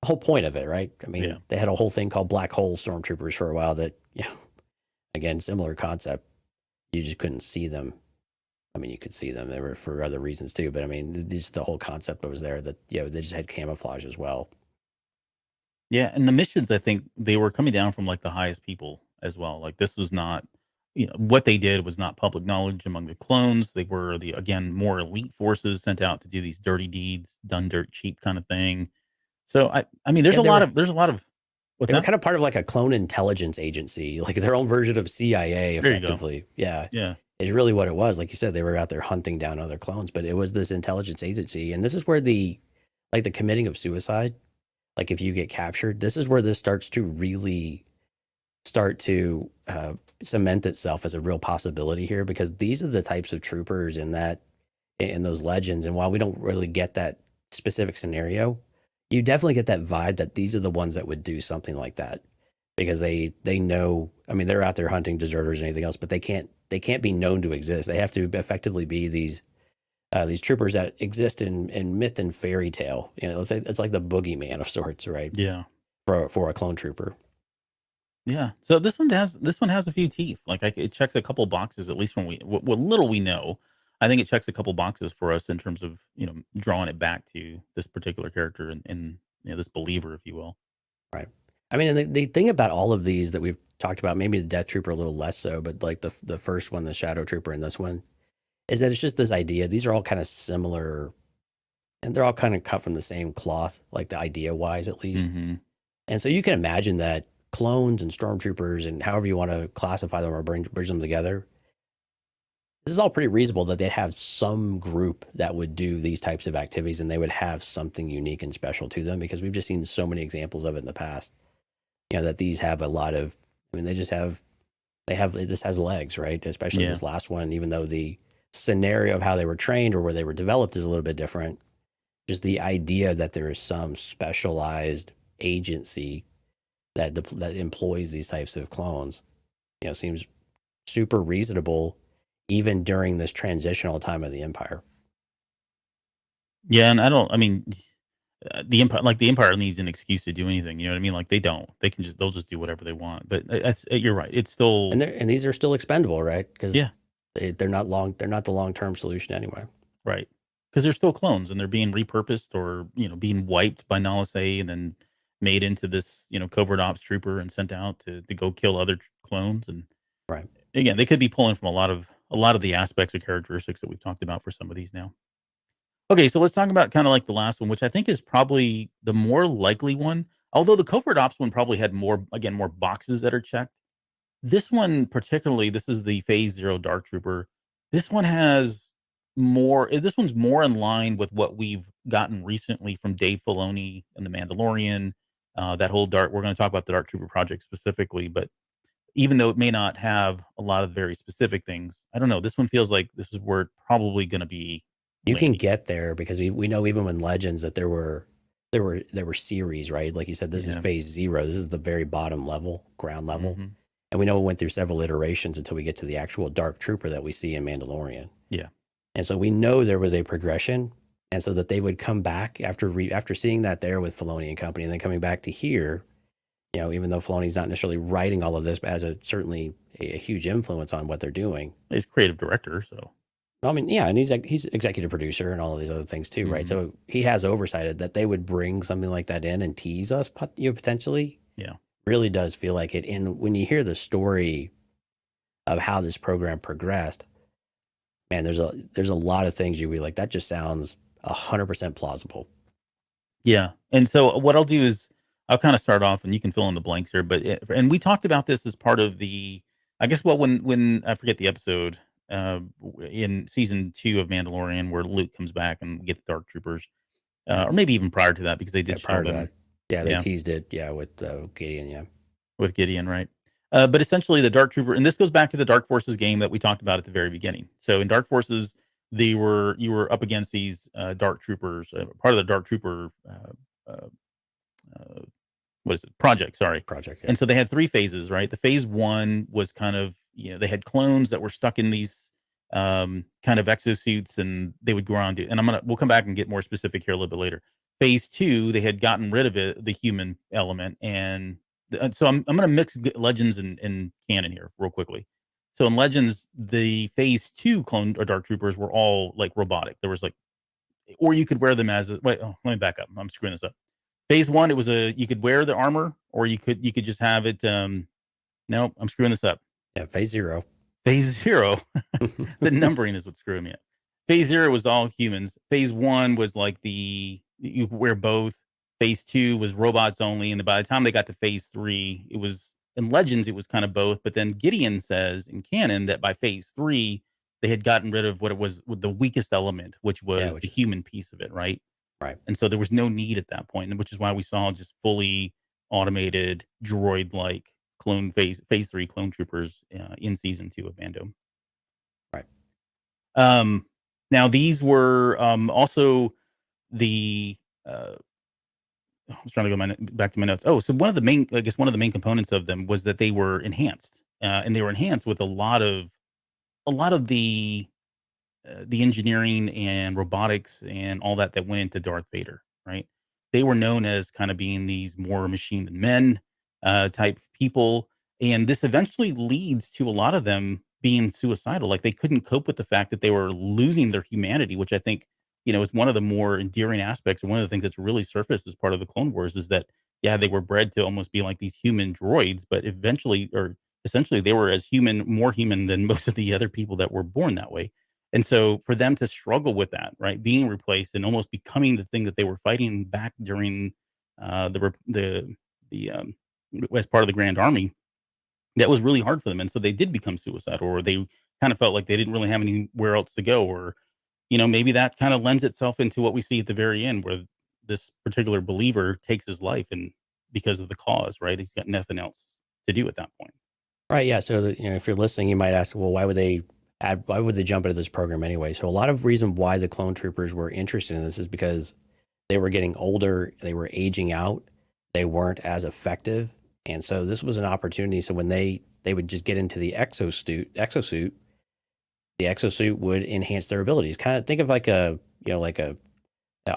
point of it, right? I mean, They had a whole thing called black hole stormtroopers for a while that, again, similar concept. You just couldn't see them. I mean, you could see them. They were for other reasons too, but I mean, the whole concept that was there that, they just had camouflage as well. Yeah. And the missions, I think they were coming down from like the highest people as well. Like this was not, what they did was not public knowledge among the clones. They were again, more elite forces sent out to do these dirty deeds, done dirt cheap kind of thing. So I mean, there's a lot of What's They were that? kind of part of like a clone intelligence agency, like their own version of CIA, There you go. effectively. Yeah, Yeah. is really what it was. Like you said, they were out there hunting down other clones, but it was this intelligence agency, and this is where the committing of suicide, like if you get captured, this is where this starts to really start to cement itself as a real possibility here, because these are the types of troopers in those legends. And while we don't really get that specific scenario, you definitely get that vibe that these are the ones that would do something like that, because they know. I mean, they're out there hunting deserters and anything else, but they can't be known to exist. They have to effectively be these troopers that exist in myth and fairy tale. You know, it's like the boogeyman of sorts, right? Yeah. For a clone trooper. Yeah. So this one has a few teeth. Like it checks a couple boxes, at least when what little we know. I think it checks a couple boxes for us in terms of, drawing it back to this particular character and this believer, if you will. Right. I mean, and the thing about all of these that we've talked about, maybe the Death Trooper a little less so, but like the first one, the Shadow Trooper, and this one, is that it's just this idea. These are all kind of similar, and they're all kind of cut from the same cloth, like the idea wise, at least. Mm-hmm. And so you can imagine that clones and stormtroopers and however you want to classify them or bridge them together, this is all pretty reasonable that they'd have some group that would do these types of activities, and they would have something unique and special to them, because we've just seen so many examples of it in the past. That these have a lot of, I mean, this has legs, right? Especially this last one, even though the scenario of how they were trained or where they were developed is a little bit different. Just the idea that there is some specialized agency that employs these types of clones, seems super reasonable, even during this transitional time of the Empire. Yeah, and the Empire needs an excuse to do anything. You know what I mean? Like they'll just do whatever they want. But you're right. It's still, and these are still expendable, right? Because yeah, they're not the long-term solution anyway. Right. Because they're still clones and they're being repurposed or, being wiped by Nala Se and then made into this, covert ops trooper and sent out to go kill other clones. And right. Again, they could be pulling from a lot of the aspects or characteristics that we've talked about for some of these now. Okay, so let's talk about kind of like the last one, which I think is probably the more likely one. Although the covert ops one probably had more boxes that are checked. This one particularly, this is the Phase Zero Dark Trooper. This one has more. This one's more in line with what we've gotten recently from Dave Filoni and The Mandalorian. That whole We're going to talk about the Dark Trooper project specifically, but even though it may not have a lot of very specific things, I don't know. This one feels like this is where it's probably going to be. You can get there because we know even when Legends that there were series, right? Like you said, this is Phase Zero. This is the very bottom level, ground level. Mm-hmm. And we know it went through several iterations until we get to the actual Dark Trooper that we see in Mandalorian. Yeah. And so we know there was a progression. And so that they would come back after seeing that there with Filoni and company, and then coming back to here, even though Filoni's not necessarily writing all of this, but has certainly a huge influence on what they're doing. He's creative director, so. I mean, yeah, and he's executive producer and all of these other things too, right? So he has oversighted that they would bring something like that in and tease us, potentially. Yeah, really does feel like it. And when you hear the story of how this program progressed, man, there's a lot of things you'd be like, that just sounds 100% plausible. Yeah, and so what I'll do is I'll kind of start off, and you can fill in the blanks here. But and we talked about this as part of the, I guess, when I forget the episode. In season 2 of Mandalorian, where Luke comes back and we get the Dark Troopers, or maybe even prior to that, because they did show them. Yeah, they teased it. Yeah, with Gideon. Yeah, with Gideon, right? But essentially, the Dark Trooper, and this goes back to the Dark Forces game that we talked about at the very beginning. So in Dark Forces, you were up against these Dark Troopers, part of the Dark Trooper. What is it? Project. Sorry. Project. Yeah. And so they had 3 phases, right? The phase 1 was kind of, they had clones that were stuck in these kind of exosuits, and they would go around. And we'll come back and get more specific here a little bit later. Phase 2, they had gotten rid of the human element. And so I'm going to mix Legends and canon here real quickly. So in Legends, the phase 2 clone or Dark Troopers were all like robotic. There was or you could wear them as let me back up. I'm screwing this up. Phase 1, it was you could wear the armor, or you could just have it. No, I'm screwing this up. Yeah, Phase 0. Phase 0. The numbering is what's screwing me up. Phase 0 was all humans. Phase 1 was like you could wear both. Phase 2 was robots only, and then by the time they got to Phase 3, it was in Legends, it was kind of both. But then Gideon says in canon that by Phase 3, they had gotten rid of what it was with the weakest element, which Yeah, was which the is human piece of it, right? right. And so there was no need at that point, and which is why we saw just fully automated droid-like Phase 3 clone troopers in season 2 of Mando. Right. Now these were also the I was trying to go back to my notes. Oh, so one of the main, I guess, one of the main components of them was that they were enhanced, and they were enhanced with a lot of the engineering and robotics and all that went into Darth Vader, right? They were known as kind of being these more machine than men type people, and this eventually leads to a lot of them being suicidal. Like they couldn't cope with the fact that they were losing their humanity, which I think is one of the more endearing aspects, and one of the things that's really surfaced as part of the Clone Wars is that yeah, they were bred to almost be like these human droids, but eventually or essentially they were as human, more human than most of the other people that were born that way. And so for them to struggle with that, right, being replaced and almost becoming the thing that they were fighting back during the as part of the Grand Army, that was really hard for them. And so they did become suicidal, or they kind of felt like they didn't really have anywhere else to go, or maybe that kind of lends itself into what we see at the very end, where this particular believer takes his life, and because of the cause, right, he's got nothing else to do at that point. Right. Yeah. So, if you're listening, you might ask, well, why would they jump into this program anyway? So a lot of reason why the clone troopers were interested in this is because they were getting older, they were aging out, they weren't as effective. And so this was an opportunity. So when they would just get into the exosuit, the exosuit would enhance their abilities. Kind of think of like a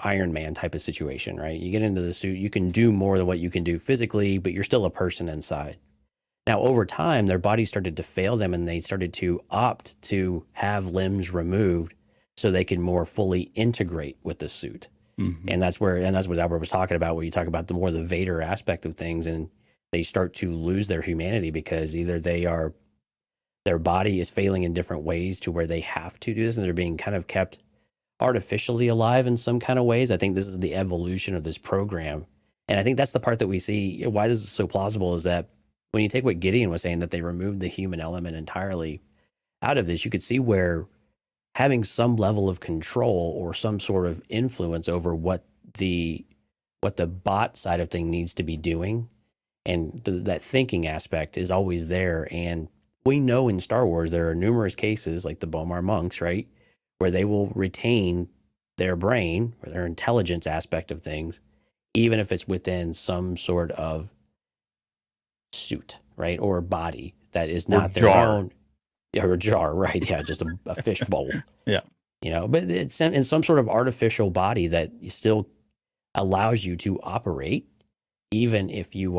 Iron Man type of situation, right? You get into the suit, you can do more than what you can do physically, but you're still a person inside. Now, over time, their body started to fail them, and they started to opt to have limbs removed so they could more fully integrate with the suit. Mm-hmm. And that's what Albert was talking about, where you talk about the more the Vader aspect of things, and they start to lose their humanity because either their body is failing in different ways to where they have to do this, and they're being kind of kept artificially alive in some kind of ways. I think this is the evolution of this program. And I think that's the part that we see why this is so plausible is that when you take what Gideon was saying, that they removed the human element entirely out of this, you could see where having some level of control or some sort of influence over what the bot side of thing needs to be doing, and that thinking aspect is always there. And we know in Star Wars there are numerous cases like the Bomar monks, right, where they will retain their brain or their intelligence aspect of things, even if it's within some sort of suit, right, or body that is not their own, or a jar, right? Yeah, just a fish bowl. Yeah, but it's in some sort of artificial body that still allows you to operate, even if you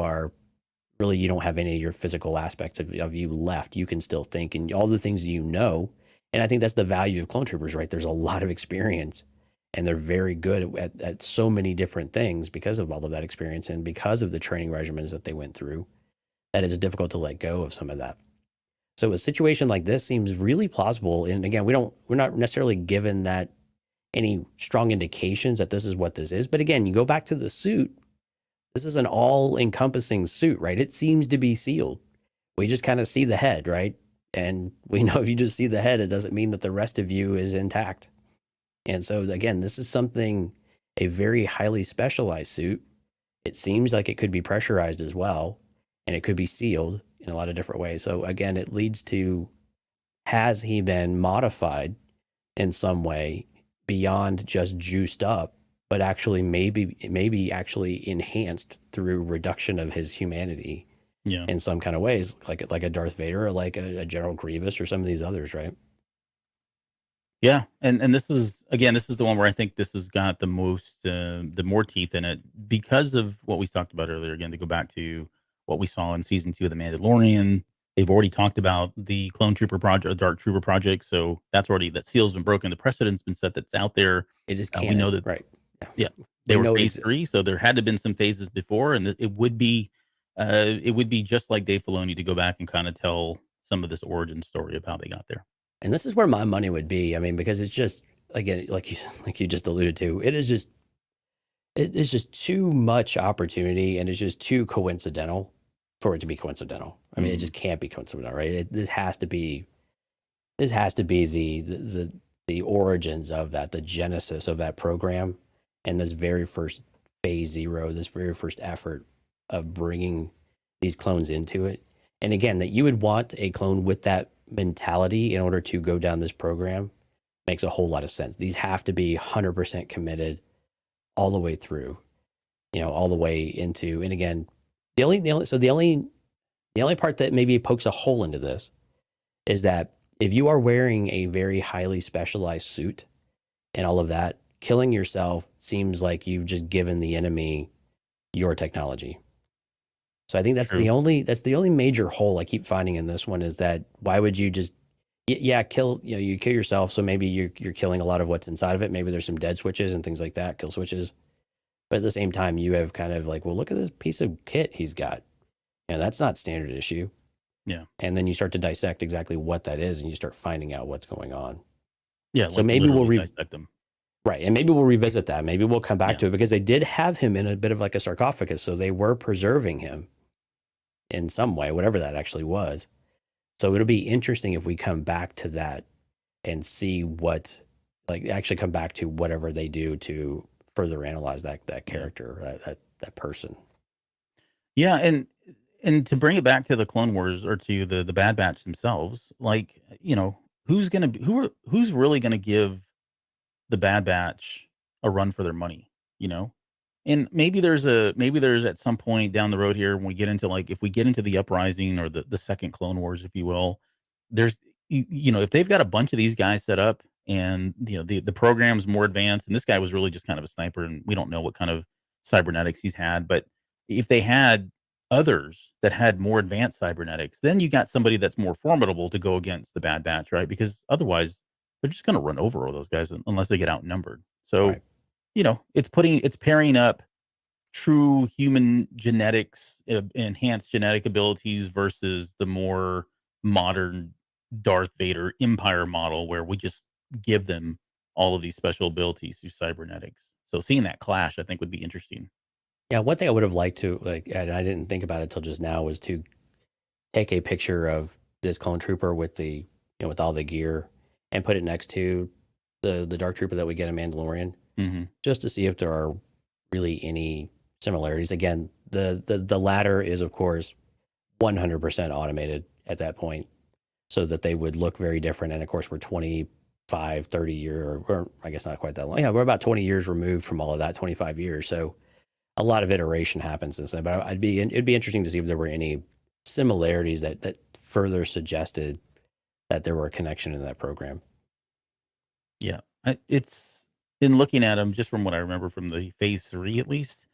don't have any of your physical aspects of you left. You can still think and all the things and I think that's the value of clone troopers, right? There's a lot of experience, and they're very good at so many different things because of all of that experience and because of the training regimens that they went through. That it's difficult to let go of some of that. So a situation like this seems really plausible. And again, we're not necessarily given that any strong indications that this is what this is. But again, you go back to the suit. This is an all-encompassing suit, right? It seems to be sealed. We just kind of see the head, right? And we know if you just see the head, it doesn't mean that the rest of you is intact. And so again, this is a very highly specialized suit. It seems like it could be pressurized as well. And it could be sealed in a lot of different ways. So again, it leads to, has he been modified in some way beyond just juiced up, but actually maybe actually enhanced through reduction of his humanity in some kind of ways, like a Darth Vader or like a General Grievous or some of these others, right? Yeah, and this is the one where I think this has got the most the more teeth in it because of what we talked about earlier. Again, to go back to what we saw in season 2 of The Mandalorian, they've already talked about the Clone Trooper project, Dark Trooper project. So that seal's been broken. The precedent's been set. That's out there. It is canon, we know that, right? Yeah, they were phase 3, so there had to have been some phases before, and it would be just like Dave Filoni to go back and kind of tell some of this origin story of how they got there. And this is where my money would be. I mean, because it's just, again, like you just alluded to, it is just, it's just too much opportunity, and it's just too coincidental for it to be coincidental. I mean, it just can't be coincidental, right? This has to be the origins of that, the genesis of that program, and this very first phase zero, this very first effort of bringing these clones into it. And again, that you would want a clone with that mentality in order to go down this program makes a whole lot of sense. These have to be 100% committed all the way through, all the way into. And again, the only part that maybe pokes a hole into this is that if you are wearing a very highly specialized suit and all of that, killing yourself seems like you've just given the enemy your technology. So I think that's the only major hole I keep finding in this one, is that why would you just kill, you kill yourself, so maybe you're killing a lot of what's inside of it. Maybe there's some dead switches and things like that, kill switches. But at the same time, you have kind of like, well, look at this piece of kit he's got. That's not standard issue. Yeah. And then you start to dissect exactly what that is, and you start finding out what's going on. Yeah. So maybe we'll dissect them. Right. And maybe we'll revisit that. Maybe we'll come back to it, because they did have him in a bit of like a sarcophagus. So they were preserving him in some way, whatever that actually was. So it'll be interesting if we come back to that and see what, like, actually come back to whatever they do to further analyze that character, that person. Yeah. And to bring it back to the Clone Wars, or to the Bad Batch themselves, like, who's really gonna give the Bad Batch a run for their money, And maybe there's at some point down the road here, when we get into, like, if we get into the Uprising, or the second Clone Wars, if you will, there's, if they've got a bunch of these guys set up, and, the program's more advanced, and this guy was really just kind of a sniper, and we don't know what kind of cybernetics he's had, but if they had others that had more advanced cybernetics, then you got somebody that's more formidable to go against the Bad Batch, right? Because otherwise, they're just going to run over all those guys unless they get outnumbered. So, Right. It's pairing up true human genetics, enhanced genetic abilities, versus the more modern Darth Vader Empire model, where we just give them all of these special abilities through cybernetics. So seeing that clash, I think, would be interesting. Yeah. One thing I would have liked to, like, and I didn't think about it till just now, was to take a picture of this clone trooper with with all the gear, and put it next to the Dark Trooper that we get in Mandalorian, just to see if there are really any similarities. Again, the latter is, of course, 100% automated at that point, so that they would look very different. And of course, we're 25, 30 year, or I guess not quite that long. Yeah, we're about 20 years removed from all of that, 25 years. So a lot of iteration happens since then. But it'd be interesting to see if there were any similarities that further suggested that there were a connection in that program. Yeah. It's, in looking at them, just from what I remember from the Phase 3, at least,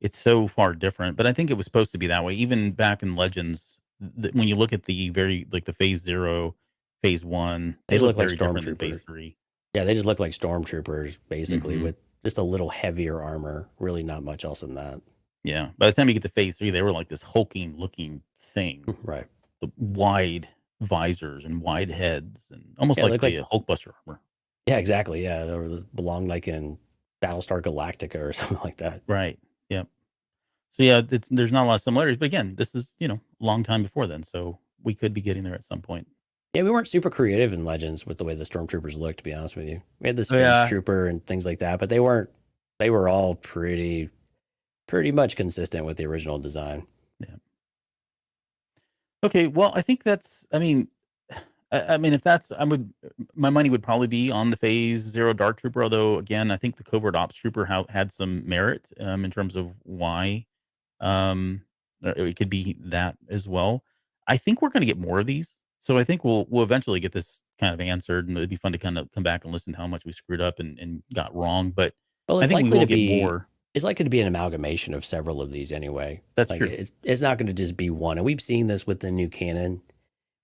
it's so far different. But I think it was supposed to be that way. Even back in Legends, when you look at the the Phase 0, Phase 1, They they look look like very different than Phase stormtroopers. 3. Yeah, they just look like stormtroopers, basically, Mhm. with just a little heavier armor. Really, not much else than that. Yeah. By the time you get to Phase 3, they were like this hulking looking thing, Right. the wide visors and wide heads, and almost Yeah, they like look like. the Hulkbuster armor. Yeah, exactly. Yeah, they belong like in Battlestar Galactica or something like that. Right. Yep. So yeah, there's not a lot of similarities, but again, this is, a long time before then, so we could be getting there at some point. Yeah, we weren't super creative in Legends with the way the stormtroopers looked, to be honest with you. We had the space Yeah. trooper and things like that, but they weren't. They were all pretty much consistent with the original design. Yeah. Okay, well, I think that's. If that's, my money would probably be on the Phase 0 Dark Trooper. Although, again, I think the Covert Ops Trooper had some merit, in terms of why, it could be that as well. I think we're going to get more of these, so I think we'll eventually get this kind of answered, and it'd be fun to kind of come back and listen to how much we screwed up and got wrong. But Well, I it's think we likely will to get be. more. It's likely to be an amalgamation of several of these anyway. That's Like true. it's not going to just be one. And we've seen this with the new canon,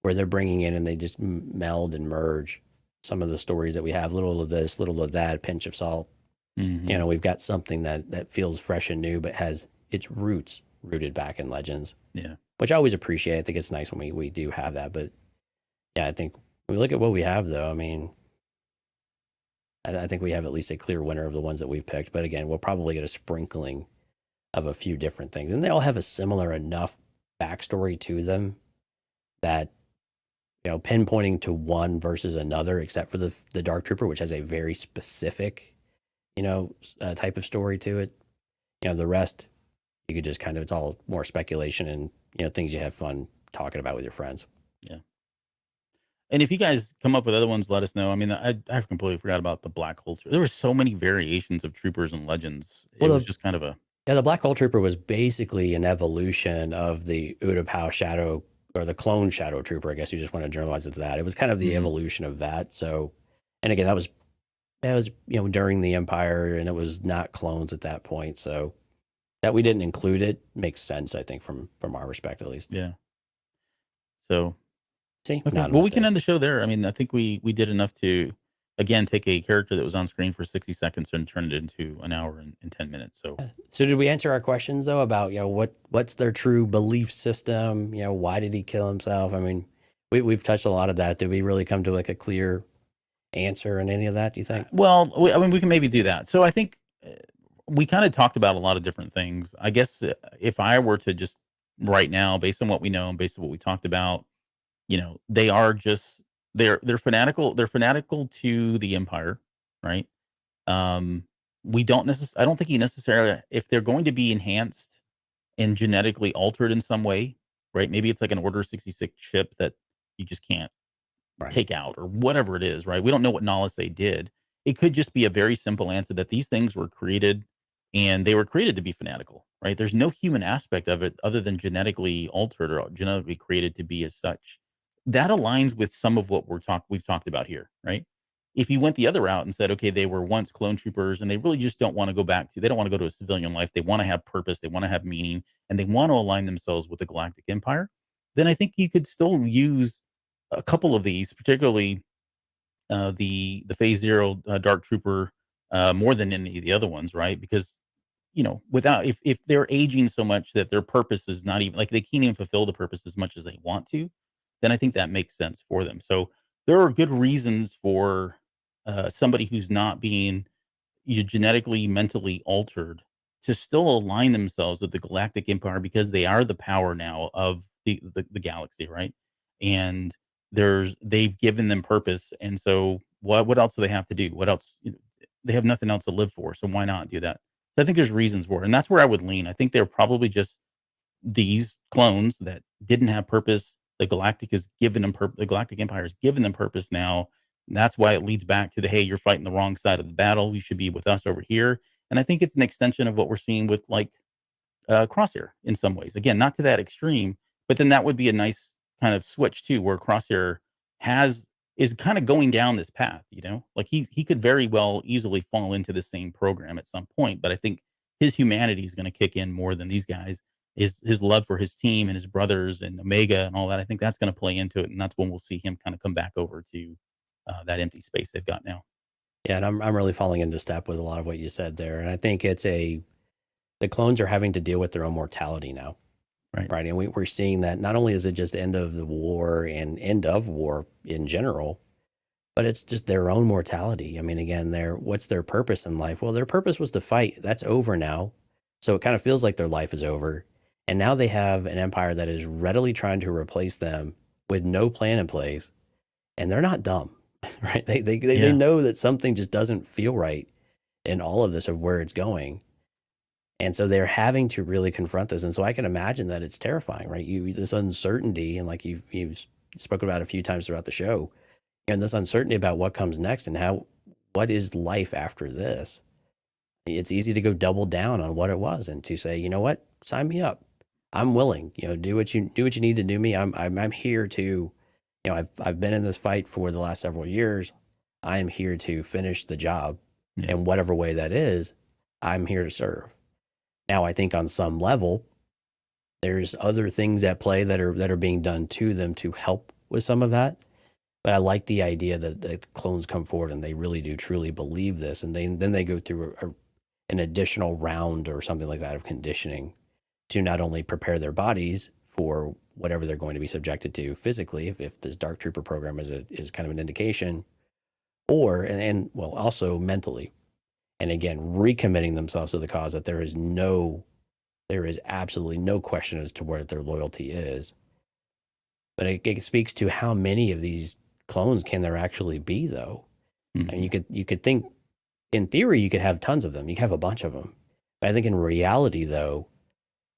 where they're bringing in and they just meld and merge some of the stories that we have. Little of this, little of that, a pinch of salt. Mhm. We've got something that feels fresh and new, but has its roots rooted back in Legends, Yeah. which I always appreciate. I think it's nice when we do have that. But yeah, I think when we look at what we have, though, I mean, I think we have at least a clear winner of the ones that we've picked. But again, we'll probably get a sprinkling of a few different things, and they all have a similar enough backstory to them that pinpointing to one versus another, except for the Dark Trooper, which has a very specific type of story to it. The rest you could just it's all more speculation and things you have fun talking about with your friends. Yeah. And if you guys come up with other ones, let us know. I mean, I've completely forgot about the Black Hole. There were so many variations of troopers and legends. It was just kind of a the Black Hole Trooper was basically an evolution of the Utapau Shadow, or the clone Shadow Trooper. I guess you just want to generalize it to that. It was kind of the evolution of that. So, and again, that was during the Empire, and it was not clones at that point. So that we didn't include it makes sense, I think, from our respect at least. Yeah. So, see, okay. Well, we can end the show there. I mean, I think we did enough to, again, take a character that was on screen for 60 seconds and turn it into an hour and 10 minutes. So did we answer our questions though about what's their true belief system? Why did he kill himself? I mean, we've touched a lot of that. Did we really come to like a clear answer in any of that, do you think? Well, I mean, we can maybe do that. So I think we kind of talked about a lot of different things. I guess if I were to just right now, based on what we know and based on what we talked about, they are just they're fanatical. They're fanatical to the Empire, right? We don't I don't think you necessarily, if they're going to be enhanced and genetically altered in some way, right? Maybe it's like an Order 66 chip that you just can't take out or whatever it is, right? We don't know what knowledge they did. It could just be a very simple answer that these things were created and they were created to be fanatical, right? There's no human aspect of it other than genetically altered or genetically created to be as such. That aligns with some of what we've talked about here, right? If you went the other route and said, okay, they were once clone troopers and they really just don't want to they don't want to go to a civilian life. They want to have purpose. They want to have meaning, and they want to align themselves with the Galactic Empire. Then I think you could still use a couple of these, particularly the Phase Zero Dark Trooper, more than any of the other ones, right? Because without if they're aging so much that their purpose is not even like they can't even fulfill the purpose as much as they want to, then I think that makes sense for them. So there are good reasons for somebody who's not being genetically, mentally altered to still align themselves with the Galactic Empire because they are the power now of the galaxy, right? And they've given them purpose, and so what else do they have to do? What else? They have nothing else to live for, so why not do that? So I think there's reasons for it, and that's where I would lean. I think they're probably just these clones that didn't have purpose. The Galactic has given them the Galactic Empire has given them purpose now. And that's why it leads back to hey, you're fighting the wrong side of the battle. You should be with us over here. And I think it's an extension of what we're seeing with like Crosshair in some ways. Again, not to that extreme, but then that would be a nice kind of switch too, where Crosshair is kind of going down this path. Like he could very well easily fall into the same program at some point. But I think his humanity is going to kick in more than these guys. His love for his team and his brothers and Omega and all that. I think that's going to play into it, and that's when we'll see him kind of come back over to that empty space they've got now. Yeah, and I'm really falling into step with a lot of what you said there, and I think the clones are having to deal with their own mortality now, right? And we're seeing that not only is it just end of the war and end of war in general, but it's just their own mortality. I mean, again, what's their purpose in life? Well, their purpose was to fight. That's over now, so it kind of feels like their life is over. And now they have an empire that is readily trying to replace them with no plan in place. And they're not dumb, right? They know that something just doesn't feel right in all of this of where it's going. And so they're having to really confront this. And so I can imagine that it's terrifying, right? This uncertainty, and like you've spoken about a few times throughout the show, and this uncertainty about what comes next and what is life after this. It's easy to go double down on what it was and to say, you know what, sign me up. I'm willing, do what you need to do me. I'm here to, I've been in this fight for the last several years. I am here to finish the job, and whatever way that is, I'm here to serve. Now, I think on some level, there's other things at play that are being done to them to help with some of that. But I like the idea that the clones come forward and they really do truly believe this, and then they go through an additional round or something like that of conditioning to not only prepare their bodies for whatever they're going to be subjected to physically, if this Dark Trooper program is kind of an indication, or and well, also mentally, and again, recommitting themselves to the cause that there is absolutely no question as to where their loyalty is. But it speaks to how many of these clones can there actually be, though. Mhm. I mean, you could think, in theory, you could have tons of them. You could have a bunch of them. But I think in reality, though,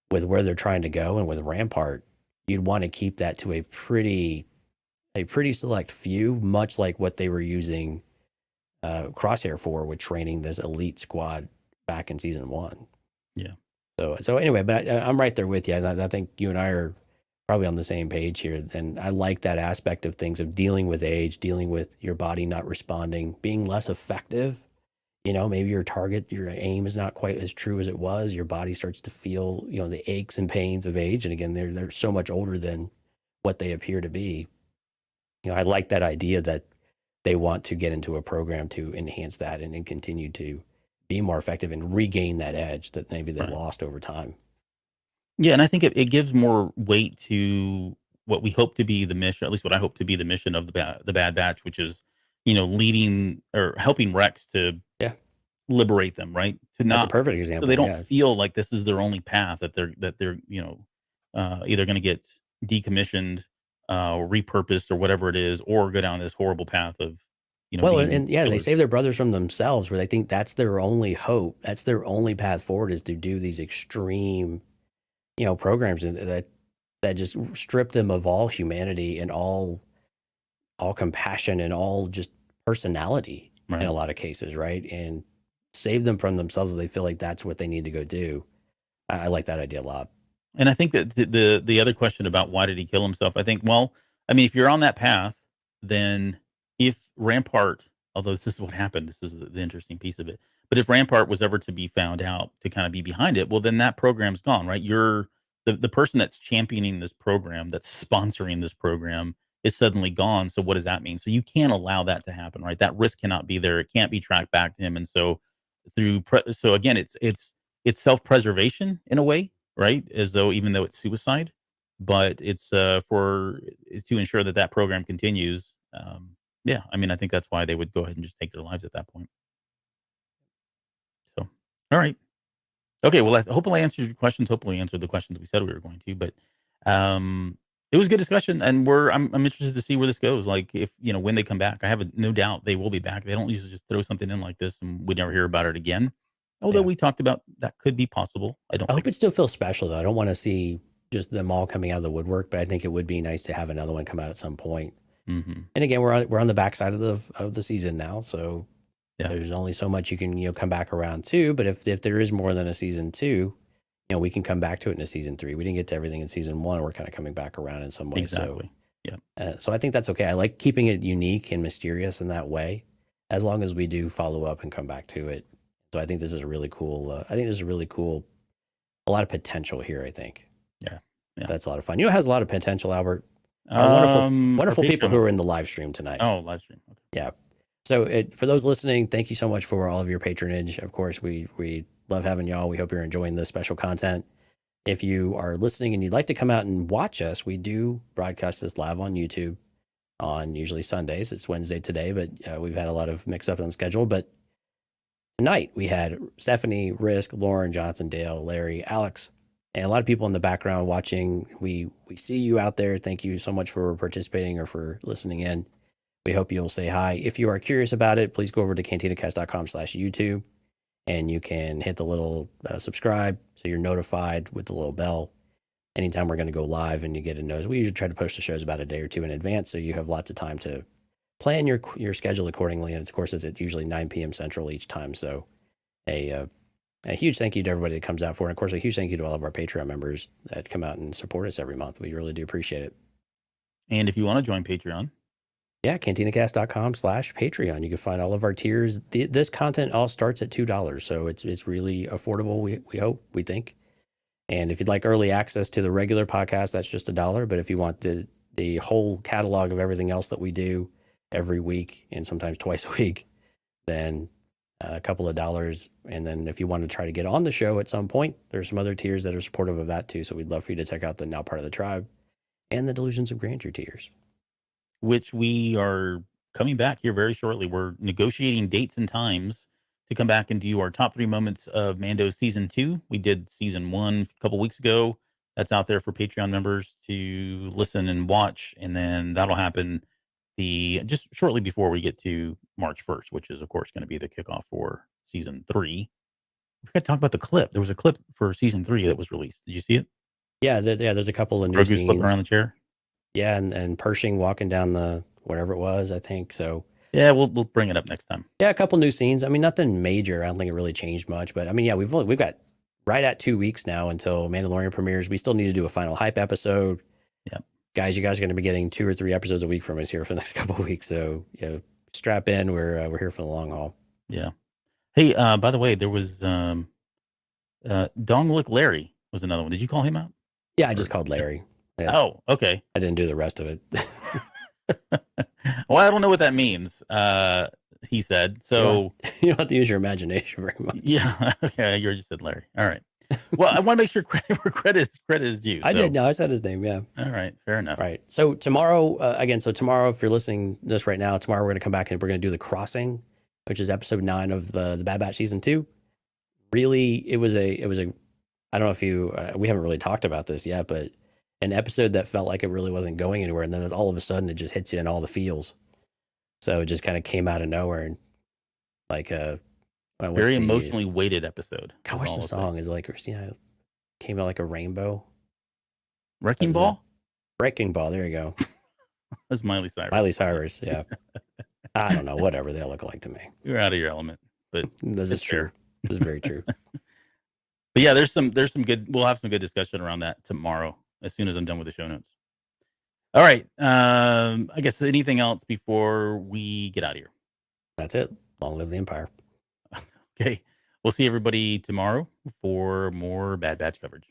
with where they're trying to go and with Rampart, you'd want to keep that to a pretty select few, much like what they were using Crosshair for with training this elite squad back in season 1. Yeah. So anyway, but I'm right there with you. I think you and I are probably on the same page here. And I like that aspect of things, of dealing with age, dealing with your body not responding, being less effective. You know, maybe your target, your aim is not quite as true as it was. Your body starts to feel, you know, the aches and pains of age. And again, they're so much older than what they appear to be. You know, I like that idea that they want to get into a program to enhance that and continue to be more effective and regain that edge that maybe they Right. lost over time. Yeah, and I think it gives more weight to what we hope to be the mission, at least what I hope to be the mission of the Bad Batch, which is, you know, leading or helping Rex to Yeah. liberate them, right? To That's a not perfect so example. they don't Yeah. feel like this is their only path, that they're you know, either going to get decommissioned, or repurposed or whatever it is, or go down this horrible path of, you know, Well, being and yeah, they killers. save their brothers from themselves, where they think that's their only hope. That's their only path forward, is to do these extreme, you know, programs that just strip them of all humanity and all compassion and all just personality in Right. a lot of cases, right? And save them from themselves. They feel like that's what they need to go do. I like that idea a lot. And I think that the other question about why did he kill himself, I think, well, I mean, if you're on that path, then if Rampart, although this is what happened, this is the interesting piece of it. But if Rampart was ever to be found out to kind of be behind it, well, then that program's gone, right? You're the person that's championing this program, that's sponsoring this program, is suddenly gone. So what does that mean? So you can't allow that to happen, right? That risk cannot be there. It can't be tracked back to him. And so so again, it's self preservation in a way, right? As though, even though it's suicide, but it's it's to ensure that that program continues. Yeah, I mean, I think that's why they would go ahead and just take their lives at that point. So, all right, okay. Well, hopefully I answered your questions. Hopefully, I answered the questions we said we were going to. But it was a good discussion, and I'm interested to see where this goes. Like, if you know, when they come back, I have no doubt they will be back. They don't usually just throw something in like this and we never hear about it again. Although Yeah. we talked about that could be possible. I don't I think hope it still feels special, though. I don't want to see just them all coming out of the woodwork, but I think it would be nice to have another one come out at some point. Mhm. And again, we're on the backside of the season now, so Yeah. there's only so much you can, you know, come back around to. But if there is more than a season 2, you know, we can come back to it in a season 3. We didn't get to everything in season 1. We're kind of coming back around in some way. Exactly. Yeah. So I think that's okay. I like keeping it unique and mysterious in that way, as long as we do follow up and come back to it. So I think this is a really cool. I think this is a really cool. A lot of potential here, I think. Yeah. Yeah. That's a lot of fun. You know, it has a lot of potential, Albert. Our wonderful our people Patreon. who are in the live stream tonight. Oh, live stream. Okay. Yeah. So for those listening, thank you so much for all of your patronage. Of course, we love having y'all. We hope you're enjoying this special content. If you are listening and you'd like to come out and watch us, we do broadcast this live on YouTube on usually Sundays. It's Wednesday today, but we've had a lot of mix-ups on schedule. But tonight we had Stephanie, Risk, Lauren, Jonathan, Dale, Larry, Alex, and a lot of people in the background watching. We see you out there. Thank you so much for participating or for listening in. We hope you'll say hi. If you are curious about it, please go over to cantinacast.com/YouTube, and you can hit the little subscribe so you're notified with the little bell anytime we're going to go live, and you get a notice. We usually try to post the shows about a day or two in advance, so you have lots of time to plan your schedule accordingly. And of course, it's at usually 9 p.m. Central each time. So a huge thank you to everybody that comes out for it. And of course, a huge thank you to all of our Patreon members that come out and support us every month. We really do appreciate it. And if you want to join Patreon, yeah, cantinacast.com/Patreon. You can find all of our tiers. This content all starts at $2, so it's really affordable. We hope, we think. And if you'd like early access to the regular podcast, that's just $1. But if you want the whole catalog of everything else that we do every week and sometimes twice a week, then a couple of dollars. And then if you want to try to get on the show at some point, there's some other tiers that are supportive of that too. So we'd love for you to check out the Now Part of the Tribe and the Delusions of Grandeur tiers. which we are coming back here very shortly. We're negotiating dates and times to come back and do our top 3 moments of Mando season 2. We did season 1 a couple weeks ago. That's out there for Patreon members to listen and watch, and then that'll happen just shortly before we get to March 1st, which is of course going to be the kickoff for season 3. We forgot to talk about the clip. There was a clip for season 3 that was released. Did you see it? Yeah, there's a couple of new Grogu's scenes. flipping around the chair. Yeah, and Pershing walking down the whatever it was, I think. So yeah, we'll bring it up next time. Yeah, a couple new scenes. I mean, nothing major. I don't think it really changed much, but I mean, yeah, we've got right at 2 weeks now until Mandalorian premieres. We still need to do a final hype episode. Yeah, guys, you guys are going to be getting 2 or 3 episodes a week from us here for the next couple of weeks. So strap in. We're here for the long haul. Yeah. Hey, by the way, there was Dong Look Larry was another one. Did you call him out? Yeah, I just called Larry. Yeah. Oh, okay. I didn't do the rest of it. Well, I don't know what that means. He said so. You don't have to use your imagination very much. Yeah. Okay. You just said Larry. All right. Well, I want to make sure credit is due. I did. No, I said his name. Yeah. All right. Fair enough. Right. So tomorrow, tomorrow, if you're listening to this right now, tomorrow we're going to come back and we're going to do The Crossing, which is episode 9 of the Bad Batch season 2. Really, it was a. I don't know if you. We haven't really talked about this yet, but an episode that felt like it really wasn't going anywhere, and then all of a sudden it just hits you in all the feels. So it just kind of came out of nowhere, and like very emotionally weighted episode. God, what's the song? Is like Christina came out like a rainbow. Wrecking Ball. Wrecking Ball. There you go. That's Miley Cyrus. Miley Cyrus. Yeah. I don't know. Whatever. They look alike to me. You're out of your element, but this is true. This is very true. But yeah, there's some good. We'll have some good discussion around that tomorrow as soon as I'm done with the show notes. All right. I guess anything else before we get out of here? That's it. Long live the Empire. Okay. We'll see everybody tomorrow for more Bad Batch coverage.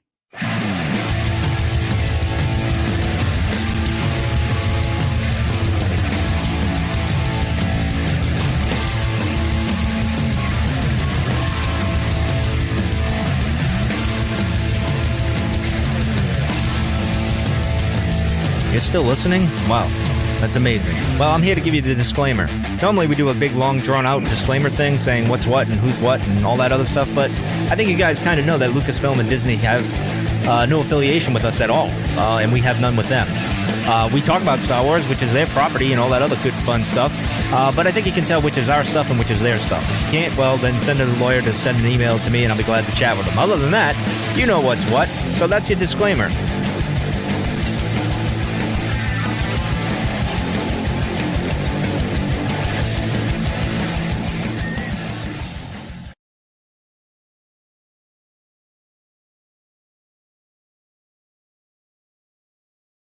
You're still listening? Wow, that's amazing. Well, I'm here to give you the disclaimer. Normally we do a big, long, drawn-out disclaimer thing saying what's what and who's what and all that other stuff, but I think you guys kind of know that Lucasfilm and Disney have no affiliation with us at all, and we have none with them. We talk about Star Wars, which is their property, and all that other good, fun stuff, but I think you can tell which is our stuff and which is their stuff. If you can't, well, then send a lawyer to send an email to me, and I'll be glad to chat with them. Other than that, you know what's what, so that's your disclaimer.